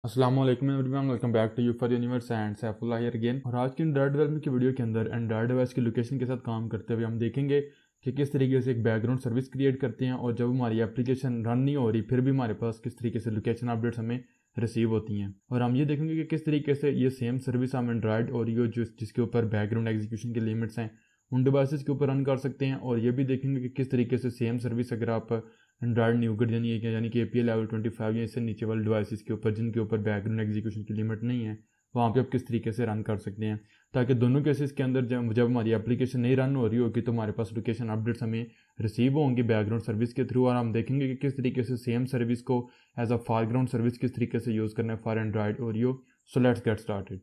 अस्सलाम वालेकुम everyone, welcome back to you for universe and Saifullah here again. और आज की एंड्रॉइड डेवलपमेंट की वीडियो के अंदर एंड्रॉइड डिवाइस की लोकेशन के साथ काम करते हुए हम देखेंगे कि किस तरीके से एक बैकग्राउंड सर्विस क्रिएट करते हैं और जब हमारी एप्लीकेशन रन नहीं हो रही फिर भी हमारे पास किस तरीके से लोकेशन अपडेट्स हमें रिसीव होती हैं। और हम ये देखेंगे कि किस तरीके से ये सेम सर्विस हम एंड्रॉइड और यो जिसके ऊपर बैकग्राउंड एग्जीक्यूशन के लिमिट्स हैं उन डिवाइसेस के ऊपर रन कर सकते हैं। और ये भी देखेंगे कि किस तरीके से सेम सर्विस अगर आप एंड्रॉइड न्यूगेट यानी कि API लेवल 25 या इससे नीचे वाले डिवाइसेस के ऊपर जिनके ऊपर बैकग्राउंड एग्जीक्यूशन की लिमिट नहीं है वहाँ पे आप किस तरीके से रन कर सकते हैं, ताकि दोनों केसेस के अंदर जब हमारी एप्लीकेशन नहीं रन हो रही होगी तो हमारे पास लोकेशन अपडेट्स हमें रिसीव होंगी बैकग्राउंड सर्विस के थ्रू। और हम देखेंगे कि किस तरीके से सेम सर्विस को एज अ फॉरग्राउंड सर्विस किस तरीके से यूज़ करना है फॉर एंड्रॉइड और यो। So let's get started.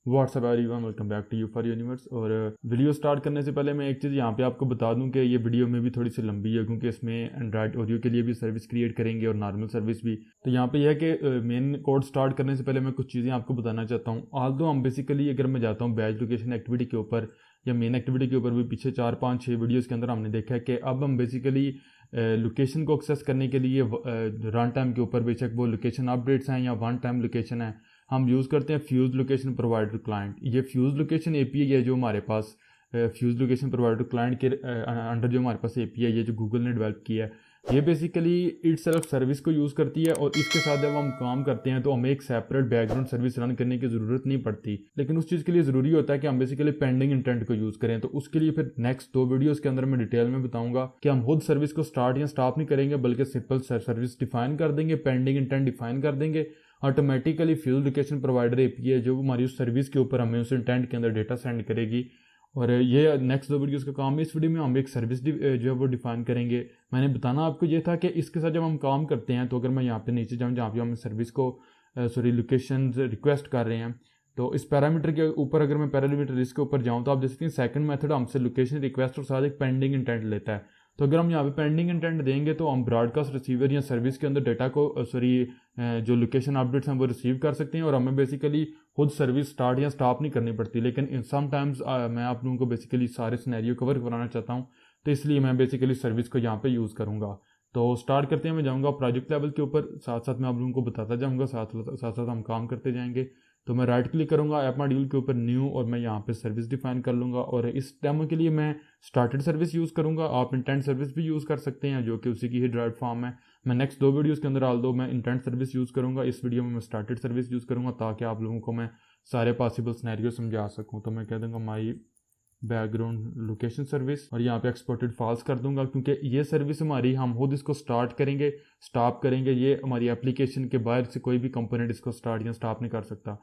What's up everyone, welcome back to you for universe. और वीडियो स्टार्ट करने से पहले मैं एक चीज़ यहाँ पे आपको बता दूं कि ये वीडियो में भी थोड़ी सी लंबी है क्योंकि इसमें एंड्रॉइड ऑडियो के लिए भी सर्विस क्रिएट करेंगे और नॉर्मल सर्विस भी। तो यहाँ पे यह है कि मेन कोड स्टार्ट करने से पहले मैं कुछ चीज़ें आपको बताना चाहता हूँ। ऑल्दो हम बेसिकली अगर मैं जाता हूँ बैच लोकेशन एक्टिविटी के ऊपर या मेन एक्टिविटी के ऊपर भी पिछले 4-5-6 वीडियोज़ के अंदर हमने देखा है कि अब हम बेसिकली लोकेशन को एक्सेस करने के लिए रन टाइम के ऊपर बेशक वो लोकेशन अपडेट्स हैं या वन टाइम लोकेशन है, हम यूज़ करते हैं फ्यूज लोकेशन प्रोवाइडर क्लाइंट। ये फ्यूज लोकेशन API है जो हमारे पास फ्यूज लोकेशन प्रोवाइडर क्लाइंट के अंडर जो हमारे पास API है जो गूगल ने डेवलप किया है, ये बेसिकली इट सेल्फ सर्विस को यूज़ करती है। और इसके साथ जब हम काम करते हैं तो हमें एक सेपरेट बैकग्राउंड सर्विस रन करने की ज़रूरत नहीं पड़ती, लेकिन उस चीज़ के लिए ज़रूरी होता है कि हम बेसिकली पेंडिंग इंटेंट को यूज़ करें। तो उसके लिए फिर नेक्स्ट 2 वीडियोज़ के अंदर मैं डिटेल में बताऊंगा कि हम खुद सर्विस को स्टार्ट या स्टॉप नहीं करेंगे बल्कि सिंपल सर्विस डिफाइन कर देंगे, पेंडिंग इंटेंट डिफाइन कर देंगे, automatically fuse location provider API है जो हमारी उस सर्विस के ऊपर हमें उस इंटेंट के अंदर डेटा सेंड करेगी। और ये नेक्स्ट 2 वीडियोस का काम है। इस वीडियो में हम एक सर्विस जो है वो डिफाइन करेंगे। मैंने बताना आपको ये था कि इसके साथ जब हम काम करते हैं तो अगर मैं यहाँ पे नीचे जाऊँ जहाँ पे हम सर्विस को लोकेशन रिक्वेस्ट कर रहे हैं तो इस पैरामीटर के ऊपर अगर मैं पैरामीटर इसके ऊपर जाऊँ तो आप देख सकते हैं सेकंड मेथड हमसे लोकेशन रिक्वेस्ट और साथ एक पेंडिंग इंटेंट लेता है। तो अगर हम यहाँ पे पेंडिंग इंटेंट देंगे तो हम ब्रॉडकास्ट रिसीवर या सर्विस के अंदर डेटा को जो लोकेशन अपडेट्स हैं वो रिसीव कर सकते हैं और हमें बेसिकली खुद सर्विस स्टार्ट या स्टॉप नहीं करनी पड़ती। लेकिन इन समटाइम्स मैं आप लोगों को बेसिकली सारे सिनेरियो कवर कराना चाहता हूँ तो इसलिए मैं बेसिकली सर्विस को यहाँ पे यूज़ करूँगा। तो स्टार्ट करते हैं, मैं जाऊँगा प्रोजेक्ट लेवल के ऊपर, साथ साथ मैं आप लोगों को बताता जाऊँगा, साथ साथ हम काम करते जाएंगे। तो मैं राइट क्लिक करूँगा ऐप मॉड्यूल के ऊपर न्यू और मैं यहाँ पे सर्विस डिफाइन कर लूँगा। और इस डेमो के लिए मैं स्टार्टेड सर्विस यूज़ करूँगा। आप इंटेंट सर्विस भी यूज़ कर सकते हैं जो कि उसी की ही ड्राइव फॉर्म है। मैं नेक्स्ट 2 वीडियोज़ के अंदर ऑल्दो मैं इंटेंट सर्विस यूज़ करूँगा, इस वीडियो में मैं स्टार्टेड सर्विस यूज़ करूँगा ताकि आप लोगों को मैं सारे पॉसिबल सिनेरियो समझा सकूँ। तो मैं कह दूँगा माई बैकग्राउंड लोकेशन सर्विस और यहाँ पे एक्सपोर्टेड फॉल्स कर दूंगा क्योंकि ये सर्विस हमारी हम खुद इसको स्टार्ट करेंगे स्टॉप करेंगे, ये हमारी एप्लीकेशन के बाहर से कोई भी कंपोनेंट इसको स्टार्ट या स्टॉप नहीं कर सकता।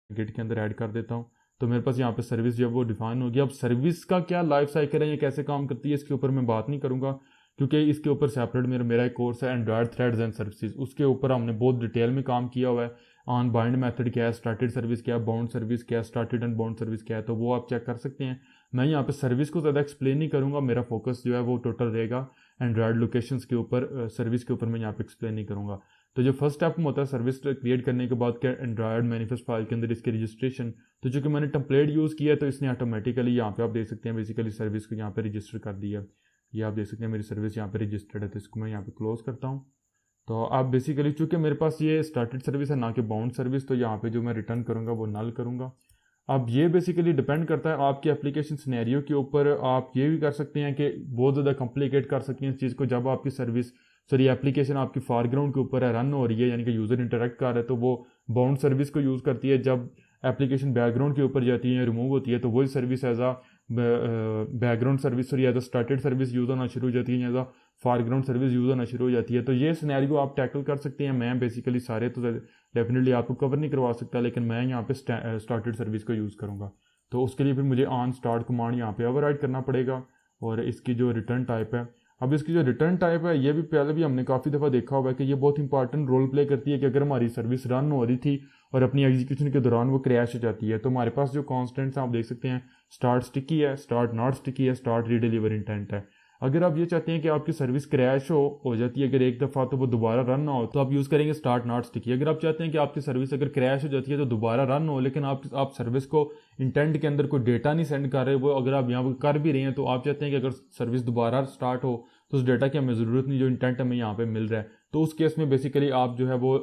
गिट के अंदर ऐड कर देता हूँ तो मेरे पास यहाँ पे सर्विस जो है वो डिफाइन होगी। अब सर्विस का क्या लाइफ साइकिल है, ये कैसे काम करती है, इसके ऊपर मैं बात नहीं करूँगा क्योंकि इसके ऊपर सेपरेट मेरा एक कोर्स है एंड्रॉइड थ्रेड्स एंड सर्विसेज, उसके ऊपर हमने बहुत डिटेल में काम किया हुआ है। ऑन बाइंड मेथड क्या है, स्टार्टेड सर्विस क्या है, बाउंड सर्विस क्या है, स्टार्टेड एंड बाउंड सर्विस क्या है, तो वो आप चेक कर सकते हैं। मैं यहाँ पे सर्विस को ज़्यादा एक्सप्लेन नहीं करूँगा, मेरा फोकस जो है वो टोटल रहेगा एंड्रॉइड लोकेशंस के ऊपर, सर्विस के ऊपर मैं यहाँ पे एक्सप्लेन नहीं करूँगा। तो जो फर्स्ट स्टेप होता है सर्विस क्रिएट करने के बाद क्या एंड्रॉइड मैनिफेस्ट फाइल के अंदर इसके रजिस्ट्रेशन, तो चूँकि मैंने टेम्पलेट यूज़ किया है तो इसने ऑटोमेटिकली यहाँ पे आप देख सकते हैं बेसिकली सर्विस को यहाँ पे रजिस्टर कर दिया। ये आप देख सकते हैं मेरी सर्विस यहाँ पे रजिस्टर्ड है, तो इसको मैं यहाँ पे क्लोज करता हूँ। तो आप बेसिकली चूँकि मेरे पास ये स्टार्टेड सर्विस है ना कि बाउंड सर्विस, तो यहाँ पे जो मैं रिटर्न करूँगा वो नल करूँगा। अब ये बेसिकली डिपेंड करता है आपकी एप्लीकेशन सिनेरियो के ऊपर। आप ये भी कर सकते हैं कि बहुत ज़्यादा कॉम्प्लिकेट कर सकते हैं इस चीज़ को, जब आपकी सर्विस एप्लीकेशन आपकी फॉरग्राउंड के ऊपर है रन हो रही है यानी कि यूज़र इंटरेक्ट कर रहा है तो वो बाउंड सर्विस को यूज़ करती है। जब एप्लीकेशन बैकग्राउंड के ऊपर जाती है रिमूव होती है तो वही सर्विस एज आ बैकग्राउंड सर्विस एज आ स्टार्टेड सर्विस यूज़ होना शुरू हो जाती है, एज आ फॉरग्राउंड सर्विस यूज़ होना शुरू हो जाती है। तो ये सिनेरियो आप टैकल कर सकते हैं। मैं बेसिकली सारे तो डेफिनेटली आपको कवर नहीं करवा सकता, लेकिन मैं यहाँ पे स्टार्टेड सर्विस को यूज़ करूँगा। तो उसके लिए फिर मुझे ऑन स्टार्ट कमांड यहाँ पे ओवरराइड करना पड़ेगा। और इसकी जो रिटर्न टाइप है, अब इसकी जो रिटर्न टाइप है ये भी पहले भी हमने काफ़ी दफ़ा देखा हुआ है कि ये बहुत इंपॉर्टेंट रोल प्ले करती है कि अगर हमारी सर्विस रन हो रही थी और अपनी एग्जीक्यूशन के दौरान वो क्रैश हो जाती है तो हमारे पास जो कॉन्स्टेंट्स आप देख सकते हैं, स्टार्ट स्टिकी है, स्टार्ट नॉट स्टिकी है, स्टार्ट रीडिलीवर इंटेंट है। अगर आप ये चाहते हैं कि आपकी सर्विस क्रैश हो जाती है अगर एक दफ़ा, तो वो दोबारा रन ना हो, तो आप यूज़ करेंगे स्टार्ट नॉट स्टिकी। अगर आप चाहते हैं कि आपकी सर्विस अगर क्रैश हो जाती है तो दोबारा रन हो, लेकिन आप सर्विस को इंटेंट के अंदर कोई डेटा नहीं सेंड कर रहे, वो अगर आप यहाँ पर कर भी रहे हैं तो आप चाहते हैं कि अगर सर्विस दोबारा स्टार्ट हो तो उस डेटा की हमें ज़रूरत नहीं, जो इंटेंट हमें यहाँ पे मिल रहा है, तो उस केस में बेसिकली आप जो है वो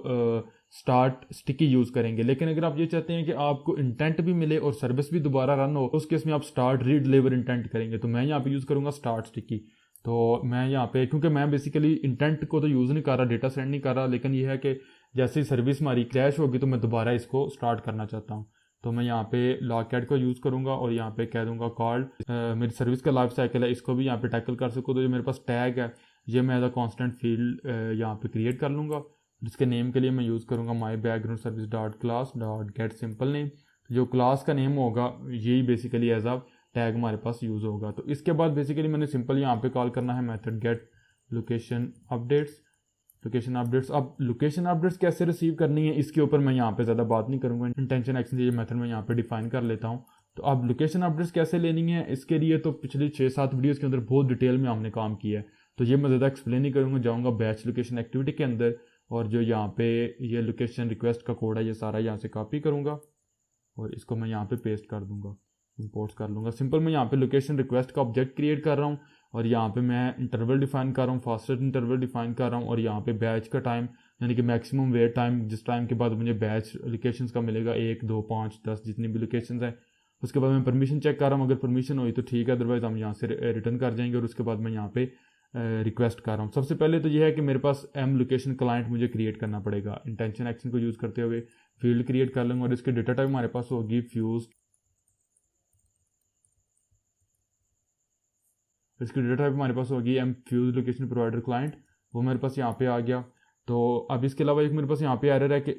स्टार्ट स्टिकी यूज़ करेंगे। लेकिन अगर आप ये चाहते हैं कि आपको इंटेंट भी मिले और सर्विस भी दोबारा रन हो, तो उस केस में आप स्टार्ट रीड डिलीवर इंटेंट करेंगे। तो मैं यहाँ पे यूज़ करूँगा स्टार्ट स्टिकी। तो मैं यहाँ पे, क्योंकि मैं बेसिकली इंटेंट को तो यूज़ नहीं कर रहा, डेटा सेंड नहीं कर रहा, लेकिन यह है कि जैसे ही सर्विस हमारी क्रैश होगी तो मैं दोबारा इसको स्टार्ट करना चाहता हूँ। तो मैं यहाँ पे लॉगकैट को यूज़ करूँगा और यहाँ पे कह दूँगा कॉल्ड मेरी सर्विस का लाइफ साइकिल है, इसको भी यहाँ पे टैकल कर सकूँ। तो जो मेरे पास टैग है ये मैं एज अ कॉन्स्टेंट फील्ड यहाँ पे क्रिएट कर लूँगा, जिसके नेम के लिए मैं यूज़ करूँगा my background service dot class dot gate simple name. जो क्लास का नेम होगा यही बेसिकली एज अ टैग हमारे पास यूज़ होगा। तो इसके बाद बेसिकली मैंने सिंपल यहाँ पे कॉल करना है मेथड गेट लोकेशन अपडेट्स। अब लोकेशन अपडेट्स कैसे रिसीव करनी है इसके ऊपर मैं यहाँ पे ज़्यादा बात नहीं करूँगा, इंटेंशन एक्शन ये मेथड मैं यहाँ पे डिफाइन कर लेता हूँ। तो अब लोकेशन अपडेट्स कैसे लेनी है इसके लिए तो पिछली 6-7 वीडियोज़ के अंदर बहुत डिटेल में हमने काम किया है, तो ये मैं ज़्यादा एक्सप्लेन नहीं करूँगा। जाऊँगा बैच लोकेशन एक्टिविटी के अंदर और जो यहाँ पे ये लोकेशन रिक्वेस्ट का कोड है ये सारा यहाँ से कॉपी करूँगा और इसको मैं यहाँ पे पेस्ट कर दूँगा, इंपोर्ट कर लूँगा। सिंपल मैं यहाँ पे लोकेशन रिक्वेस्ट का ऑब्जेक्ट क्रिएट कर रहा हूँ और यहाँ पे मैं इंटरवल डिफाइन कर रहा हूँ, फास्टेस्ट इंटरवल डिफाइन कर रहा हूँ और यहाँ पे बैच का टाइम यानी कि मैक्सिमम वेट टाइम, जिस टाइम के बाद मुझे बैच लोकेशंस का मिलेगा 1, 2, 5, 10 जितनी भी लोकेशंस हैं। उसके बाद मैं परमिशन चेक कर रहा हूँ, अगर परमिशन हुई तो ठीक है, अदरवाइज हम यहाँ से रिटर्न कर जाएंगे। और उसके बाद मैं यहाँ पे रिक्वेस्ट कर रहा हूँ। सबसे पहले तो ये है कि मेरे पास एम लोकेशन क्लाइंट मुझे क्रिएट करना पड़ेगा। इंटेंशन एक्शन को यूज़ करते हुए फील्ड क्रिएट कर लूँगा और इसके डेटा टाइप हमारे पास होगी फ्यूज। इसकी डेटा टाइप हमारे पास होगी m fused location provider client, वो मेरे पास यहाँ पे आ गया। तो अब इसके अलावा एक मेरे पास यहाँ पे एरर है कि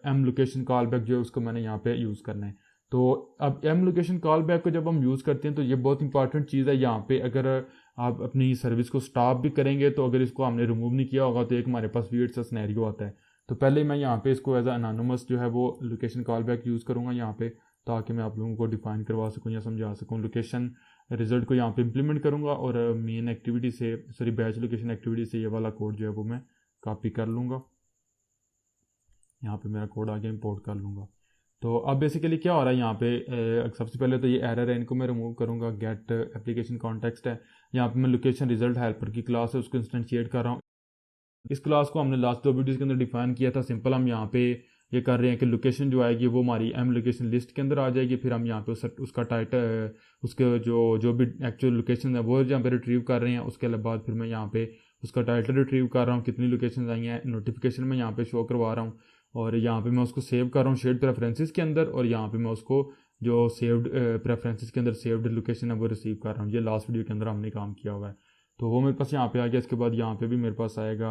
एम लोकेशन कॉल बैक जो है उसको मैंने यहाँ पे यूज़ करना है। तो अब एम लोकेशन कॉल बैक को जब हम यूज़ करते हैं तो ये बहुत इंपॉर्टेंट चीज़ है। यहाँ पे अगर आप अपनी सर्विस को स्टॉप भी करेंगे तो अगर इसको हमने रिमूव नहीं किया होगा तो एक हमारे पास वियर्ड सा सिनेरियो आता है। तो पहले मैं यहाँ पे इसको एज अनोनिमस जो है वो लोकेशन कॉल बैक यूज़ करूँगा यहाँ पे, ताकि मैं आप लोगों को डिफाइन करवा सकूँ या समझा सकूँ। लोकेशन रिजल्ट को यहाँ पे इम्प्लीमेंट करूँगा और मेन एक्टिविटी से बैच लोकेशन एक्टिविटी से ये वाला कोड जो है वो मैं कॉपी कर लूँगा। यहाँ पे मेरा कोड आगे इंपोर्ट कर लूँगा। तो अब बेसिकली क्या हो रहा है यहाँ पे, सबसे पहले तो ये एरर है, इनको मैं रिमूव करूँगा। गेट एप्लीकेशन कॉन्टेक्स्ट है, यहाँ पे मैं लोकेशन रिजल्ट हेल्पर की क्लास है उसको इंस्टेंशिएट कर रहा हूँ। इस क्लास को हमने लास्ट 2 वीडियोज़ के अंदर डिफाइन किया था। सिंपल हम यहाँ पे ये कर रहे हैं कि लोकेशन जो आएगी वो हमारी एम लोकेशन लिस्ट के अंदर आ जाएगी। फिर हम यहाँ पे उसका टाइटल, उसके जो भी एक्चुअल लोकेशन है वो यहाँ पे रिट्रीव कर रहे हैं। उसके बाद फिर मैं यहाँ पे उसका टाइटल रिट्रीव कर रहा हूँ, कितनी लोकेशन आई हैं, नोटिफिकेशन में यहाँ पे शो करवा रहा हूँ और यहाँ पे मैं उसको सेव कर रहा हूँ शेयर्ड प्रेफरेंसेस के अंदर और यहाँ पे मैं उसको जो सेव्ड प्रेफरेंसेस के अंदर सेव्ड लोकेशन है वो रिसीव कर रहा हूँ। ये लास्ट वीडियो के अंदर हमने काम किया हुआ है, तो वो मेरे पास यहाँ पे आ गया। इसके बाद यहाँ पे भी मेरे पास आएगा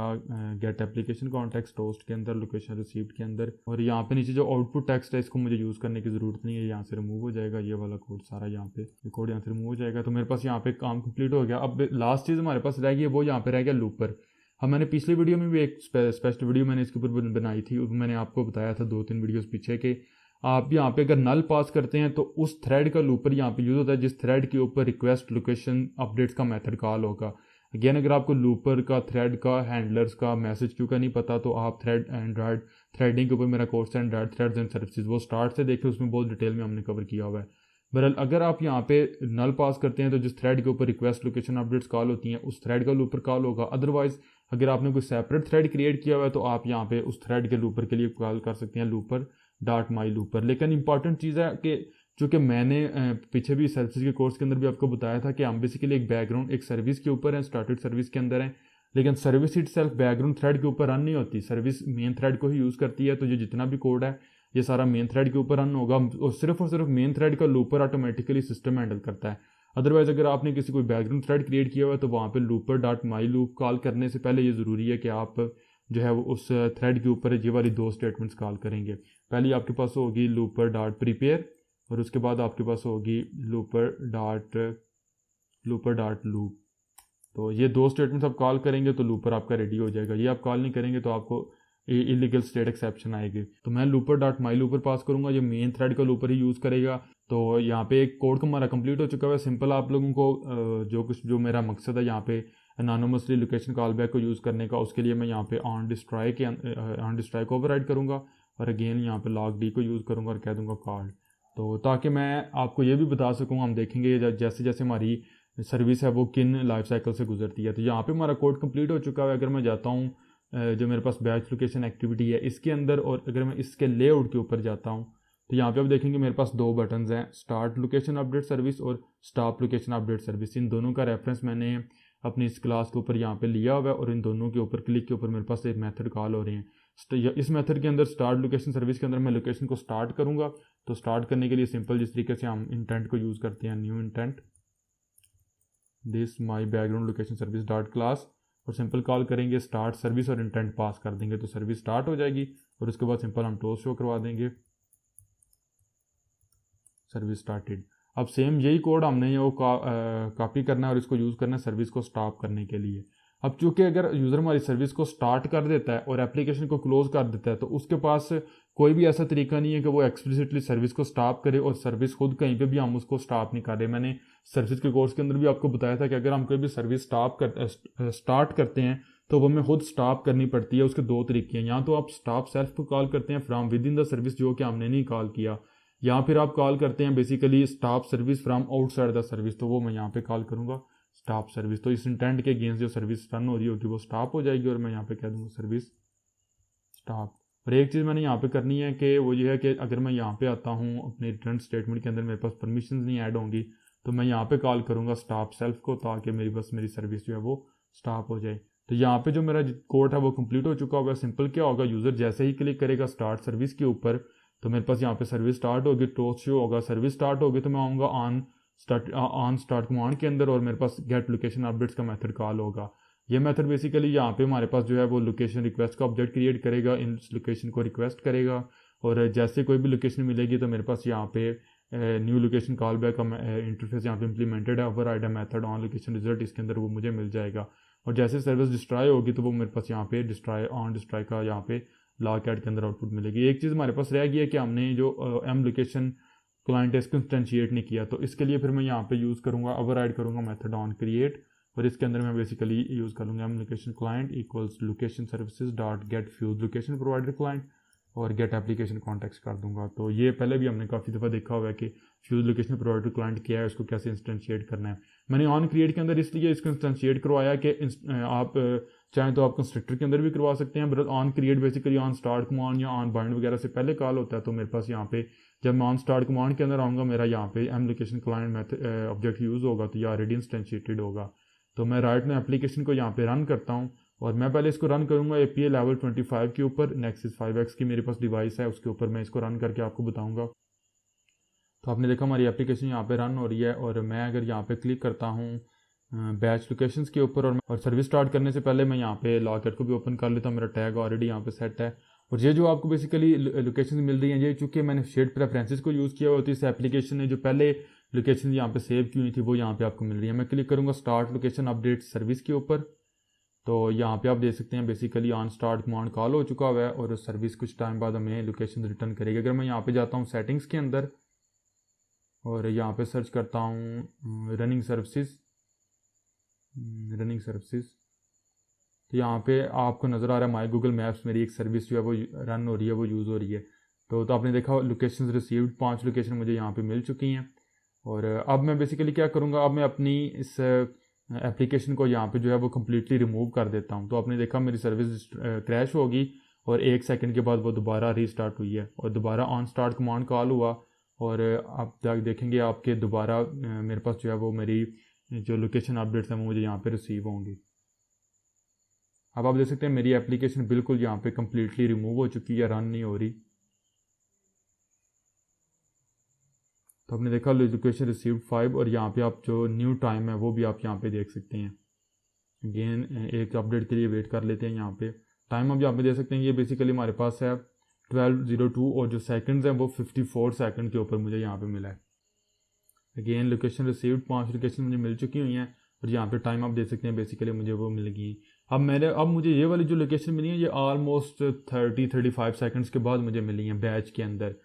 गेट एप्लीकेशन कॉन्टेक्स्ट टोस्ट के अंदर लोकेशन रिसीव्ड के अंदर, और यहाँ पे नीचे जो आउटपुट टेक्स्ट है इसको मुझे यूज़ करने की ज़रूरत नहीं है, यहाँ से रिमूव हो जाएगा। ये वाला कोड सारा यहाँ पे कोड यहाँ से रिमूव हो जाएगा। तो मेरे पास यहाँ पे काम कंप्लीट हो गया। अब लास्ट चीज़ हमारे पास रह गई वो यहाँ पे रह गया लूपर। हम मैंने पिछली वीडियो में भी एक स्पेशल वीडियो मैंने इसके ऊपर बनाई थी, मैंने आपको बताया था 2-3 वीडियोज़ पीछे के आप यहाँ पे अगर नल पास करते हैं तो उस थ्रेड का लूपर यहाँ पे यूज़ होता है जिस थ्रेड के ऊपर रिक्वेस्ट लोकेशन अपडेट्स का मेथड कॉल होगा। अगेन अगर आपको लूपर का, थ्रेड का, हैंडलर्स का, मैसेज क्यू का नहीं पता तो आप एंड्रॉयड थ्रेडिंग के ऊपर मेरा कोर्स है एंड्रॉयड थ्रेड्स एंड सर्विसेज, वो स्टार्ट से देखें, उसमें बहुत डिटेल में हमने कवर किया हुआ है। बहरहाल अगर आप यहाँ पे नल पास करते हैं तो जिस थ्रेड के ऊपर रिक्वेस्ट लोकेशन अपडेट्स कॉल होती हैं उस थ्रेड का लूपर कॉल होगा। अदरवाइज अगर आपने कोई सेपरेट थ्रेड क्रिएट किया हुआ है तो आप यहाँ पे उस थ्रेड के लूपर के लिए कॉल कर सकते हैं लूपर डॉट माई लूपर। लेकिन इंपॉर्टेंट चीज़ है कि चूँकि मैंने पीछे भी सर्विस के कोर्स के अंदर भी आपको बताया था कि हम बेसिकली एक बैकग्राउंड एक सर्विस के ऊपर हैं, स्टार्टेड सर्विस के अंदर हैं, लेकिन service it self background thread के ऊपर रन नहीं होती, सर्विस मेन थ्रेड को ही यूज़ करती है। तो ये जितना भी कोड है ये सारा मेन थ्रेड के ऊपर रन होगा और सिर्फ मेन थ्रेड का लूपर ऑटोमेटिकली सिस्टम हैंडल करता है। अदरवाइज अगर आपने किसी कोई बैकग्राउंड थ्रेड क्रिएट किया हुआ है तो वहाँ पे लूपर डॉट माई लूप कॉल करने से पहले ये ज़रूरी है कि आप जो है वो उस थ्रेड के ऊपर ये वाली 2 स्टेटमेंट्स कॉल करेंगे। पहली आपके पास होगी लूपर डॉट प्रिपेयर और उसके बाद आपके पास होगी लूपर डॉट लूप। तो ये 2 स्टेटमेंट्स आप कॉल करेंगे तो लूपर आपका रेडी हो जाएगा। ये आप कॉल नहीं करेंगे तो आपको इलीगल स्टेट एक्सेप्शन आएगी। तो मैं लूपर डॉट माई लूपर पास करूँगा, ये मेन थ्रेड का लूपर ही यूज़ करेगा। तो यहाँ पे एक कोड हमारा कंप्लीट हो चुका है। सिंपल आप लोगों को जो मेरा मकसद है यहाँ पे एनोनिमसली लोकेशन कॉलबैक को यूज़ करने का, उसके लिए मैं यहाँ पे ऑन डिस्ट्रॉय को ओवरराइड करूँगा और अगेन यहाँ पे लॉग डी को यूज़ करूँगा और कह दूँगा कॉल्ड। तो ताकि मैं आपको ये भी बता सकूँ, हम देखेंगे जैसे जैसे हमारी सर्विस है वो किन लाइफ साइकिल से गुजरती है। तो यहाँ पे हमारा कोड कंप्लीट हो चुका है। अगर मैं जाता हूँ जो मेरे पास बैच लोकेशन एक्टिविटी है इसके अंदर, और अगर मैं इसके लेआउट के ऊपर जाता हूँ तो यहाँ पे आप देखेंगे मेरे पास दो बटन्स हैं, स्टार्ट लोकेशन अपडेट सर्विस और स्टॉप लोकेशन अपडेट सर्विस। इन दोनों का रेफरेंस मैंने अपनी इस क्लास के ऊपर यहाँ पे लिया हुआ है और इन दोनों के ऊपर क्लिक के ऊपर मेरे पास एक मेथड कॉल हो रही है। तो इस मेथड के अंदर स्टार्ट लोकेशन सर्विस के अंदर मैं लोकेशन को स्टार्ट करूँगा। तो स्टार्ट करने के लिए सिंपल जिस तरीके से हम इंटेंट को यूज़ करते हैं, new intent this my background location service dot class, और सिंपल कॉल करेंगे स्टार्ट सर्विस और इंटेंट पास कर देंगे तो सर्विस स्टार्ट हो जाएगी। और उसके बाद सिंपल हम टोस्ट शो करवा देंगे सर्विस स्टार्टेड। अब सेम यही कोड हमने वो कॉपी करना है और इसको यूज़ करना है सर्विस को स्टॉप करने के लिए। अब चूंकि अगर यूज़र हमारी सर्विस को स्टार्ट कर देता है और एप्लीकेशन को क्लोज कर देता है तो उसके पास कोई भी ऐसा तरीका नहीं है कि वो एक्सप्लिसिटली सर्विस को स्टॉप करे, और सर्विस खुद कहीं पे भी हम उसको स्टॉप नहीं कर रहे। मैंने सर्विस के कोर्स के अंदर भी आपको बताया था कि अगर हम कोई भी सर्विस स्टार्ट करते हैं तो वो हमें खुद स्टॉप करनी पड़ती है। उसके दो तरीके हैं, या तो आप स्टॉप सेल्फ को कॉल करते हैं from with in the service, जो कि हमने नहीं कॉल किया, या फिर आप कॉल करते हैं basically stop service from outside the service. तो वो मैं यहाँ पे कॉल करूँगा स्टॉप सर्विस। तो इस इंटेंट के अगेंस्ट जो सर्विस रन हो रही होगी वो स्टॉप हो जाएगी और मैं यहाँ पे कह दूँगा सर्विस स्टॉप। और एक चीज़ मैंने यहाँ पे करनी है कि वो ये है कि अगर मैं यहाँ पे आता हूँ अपने रिटर्न स्टेटमेंट के अंदर मेरे पास परमिशन नहीं ऐड होंगी तो मैं यहाँ पे कॉल करूँगा स्टॉप सेल्फ को, ताकि मेरी सर्विस जो है वो स्टॉप हो जाए। तो यहाँ पे जो मेरा कोड है वो कंप्लीट हो चुका होगा। सिंपल क्या होगा, यूज़र जैसे ही क्लिक करेगा स्टार्ट सर्विस के ऊपर तो मेरे पास यहाँ पे सर्विस स्टार्ट होगी, टोस्ट शो होगा, सर्विस स्टार्ट होगी तो मैं आऊँगा ऑन स्टार्ट कमांड के अंदर और मेरे पास गेट लोकेशन अपडेट्स का मेथड कॉल होगा। ये मेथड बेसिकली यहाँ पे हमारे पास जो है वो लोकेशन रिक्वेस्ट का ऑब्जेक्ट क्रिएट करेगा, इन लोकेशन को रिक्वेस्ट करेगा और जैसे कोई भी लोकेशन मिलेगी तो मेरे पास यहाँ पे न्यू लोकेशन कॉल बैक का इंटरफेस यहाँ पे इंप्लीमेंटेड है, override method on location result, इसके अंदर वो मुझे मिल जाएगा। और जैसे सर्विस डिस्ट्रॉय होगी तो वो मेरे पास यहाँ पे डिस्ट्रॉय का यहाँ पे लॉग ऐड के अंदर आउटपुट मिलेगी। एक चीज़ हमारे पास रह गई है कि हमने जो एम लोकेशन क्लाइंट है इसको इंस्टेंशिएट नहीं किया, तो इसके लिए फिर मैं यहाँ पे यूज़ करूँगा ओवरराइड करूँगा मेथड ऑन क्रिएट, और इसके अंदर मैं बेसिकली यूज़ कर लूँगा m location client equals location services dot get fused location provider client और गेट एप्लीकेशन कॉन्टेक्ट कर दूंगा। तो ये पहले भी हमने काफ़ी दफ़ा देखा हुआ है कि फ्यूज लोकेशन प्रोवाइडर क्लाइंट क्या है, उसको कैसे इंस्टेंशिएट करना है। मैंने ऑन क्रिएट के अंदर इसलिए इसको इंस्टेंशिएट करवाया कि आप चाहें तो आप कंस्ट्रक्टर के अंदर भी करवा सकते हैं, but on create basically on start command या ऑन बाइंड वगैरह से पहले कॉल होता है। तो मेरे पास यहाँ पे जब मैं ऑन स्टार्ट कमांड के अंदर आऊँगा मेरा यहाँ पे m location client method object use होगा तो ये ऑलरेडी इंस्टेंशिएटेड होगा। तो मैं राइट में एप्लीकेशन को यहाँ पे रन करता हूँ और मैं पहले इसको रन करूँगा API लेवल 25 के ऊपर, नेक्सिस 5X की मेरे पास डिवाइस है उसके ऊपर मैं इसको रन करके आपको बताऊँगा। तो आपने देखा हमारी एप्लीकेशन यहाँ पे रन हो रही है और मैं अगर यहाँ पे क्लिक करता हूँ बैच लोकेशंस के ऊपर और सर्विस स्टार्ट करने से पहले मैं यहाँ पे लॉकेट को भी ओपन कर लेता हूँ, मेरा टैग ऑलरेडी यहाँ पे सेट है। और ये जो आपको बेसिकली लोकेशन मिल रही हैं ये चूँकि मैंने शेड प्रेफरेंसेस को यूज़ किया हुआ तो इस एप्लीकेशन ने जो पहले लोकेशन यहाँ पे सेव की हुई थी वो यहाँ पे आपको मिल रही है। मैं क्लिक करूँगा स्टार्ट लोकेशन अपडेट सर्विस के ऊपर, तो यहाँ पे आप देख सकते हैं basically on start command call हो चुका हुआ है और सर्विस कुछ टाइम बाद हमें लोकेशन रिटर्न करेगी। अगर मैं यहाँ पे जाता हूँ सेटिंग्स के अंदर और यहाँ पे सर्च करता हूँ रनिंग सर्विसेज तो यहाँ पे आपको नज़र आ रहा है माई गूगल मैप्स मेरी एक सर्विस जो है वो रन हो रही है, वो यूज़ हो रही है। तो आपने देखा लोकेशन रिसीव्ड 5 लोकेशन मुझे यहाँ पे मिल चुकी हैं। और अब मैं बेसिकली क्या करूँगा, अब मैं अपनी इस एप्लीकेशन को यहाँ पे जो है वो कम्प्लीटली रिमूव कर देता हूँ। तो आपने देखा मेरी सर्विस क्रैश होगी और 1 सेकंड के बाद वो दोबारा रीस्टार्ट हुई है और दोबारा ऑन स्टार्ट कमांड कॉल हुआ और आप देखेंगे आपके दोबारा मेरे पास जो है वो मेरी जो लोकेशन अपडेट्स हैं वो मुझे यहाँ पे रिसीव होंगी। अब आप देख सकते हैं मेरी एप्लीकेशन बिल्कुल यहाँ पे कम्प्लीटली रिमूव हो चुकी है, रन नहीं हो रही। तो आपने देखा लोकेशन रिसीव्ड 5 और यहाँ पे आप जो न्यू टाइम है वो भी आप यहाँ पे देख सकते हैं। अगेन एक अपडेट के लिए वेट कर लेते हैं। यहाँ पे टाइम आप यहाँ पे देख सकते हैं, ये बेसिकली हमारे पास है 12:02 और जो सेकंड्स हैं वो 54 सेकंड के ऊपर मुझे यहाँ पे मिला है। अगेन लोकेशन रिसीव्ड 5 लोकेशन मुझे मिल चुकी हुई हैं और यहाँ पे टाइम आप देख सकते हैं बेसिकली मुझे वो मिल गई अब मुझे ये वाली जो लोकेशन मिली है ये ऑलमोस्ट 30-35 सेकंड्स के बाद मुझे मिली है बैच के अंदर।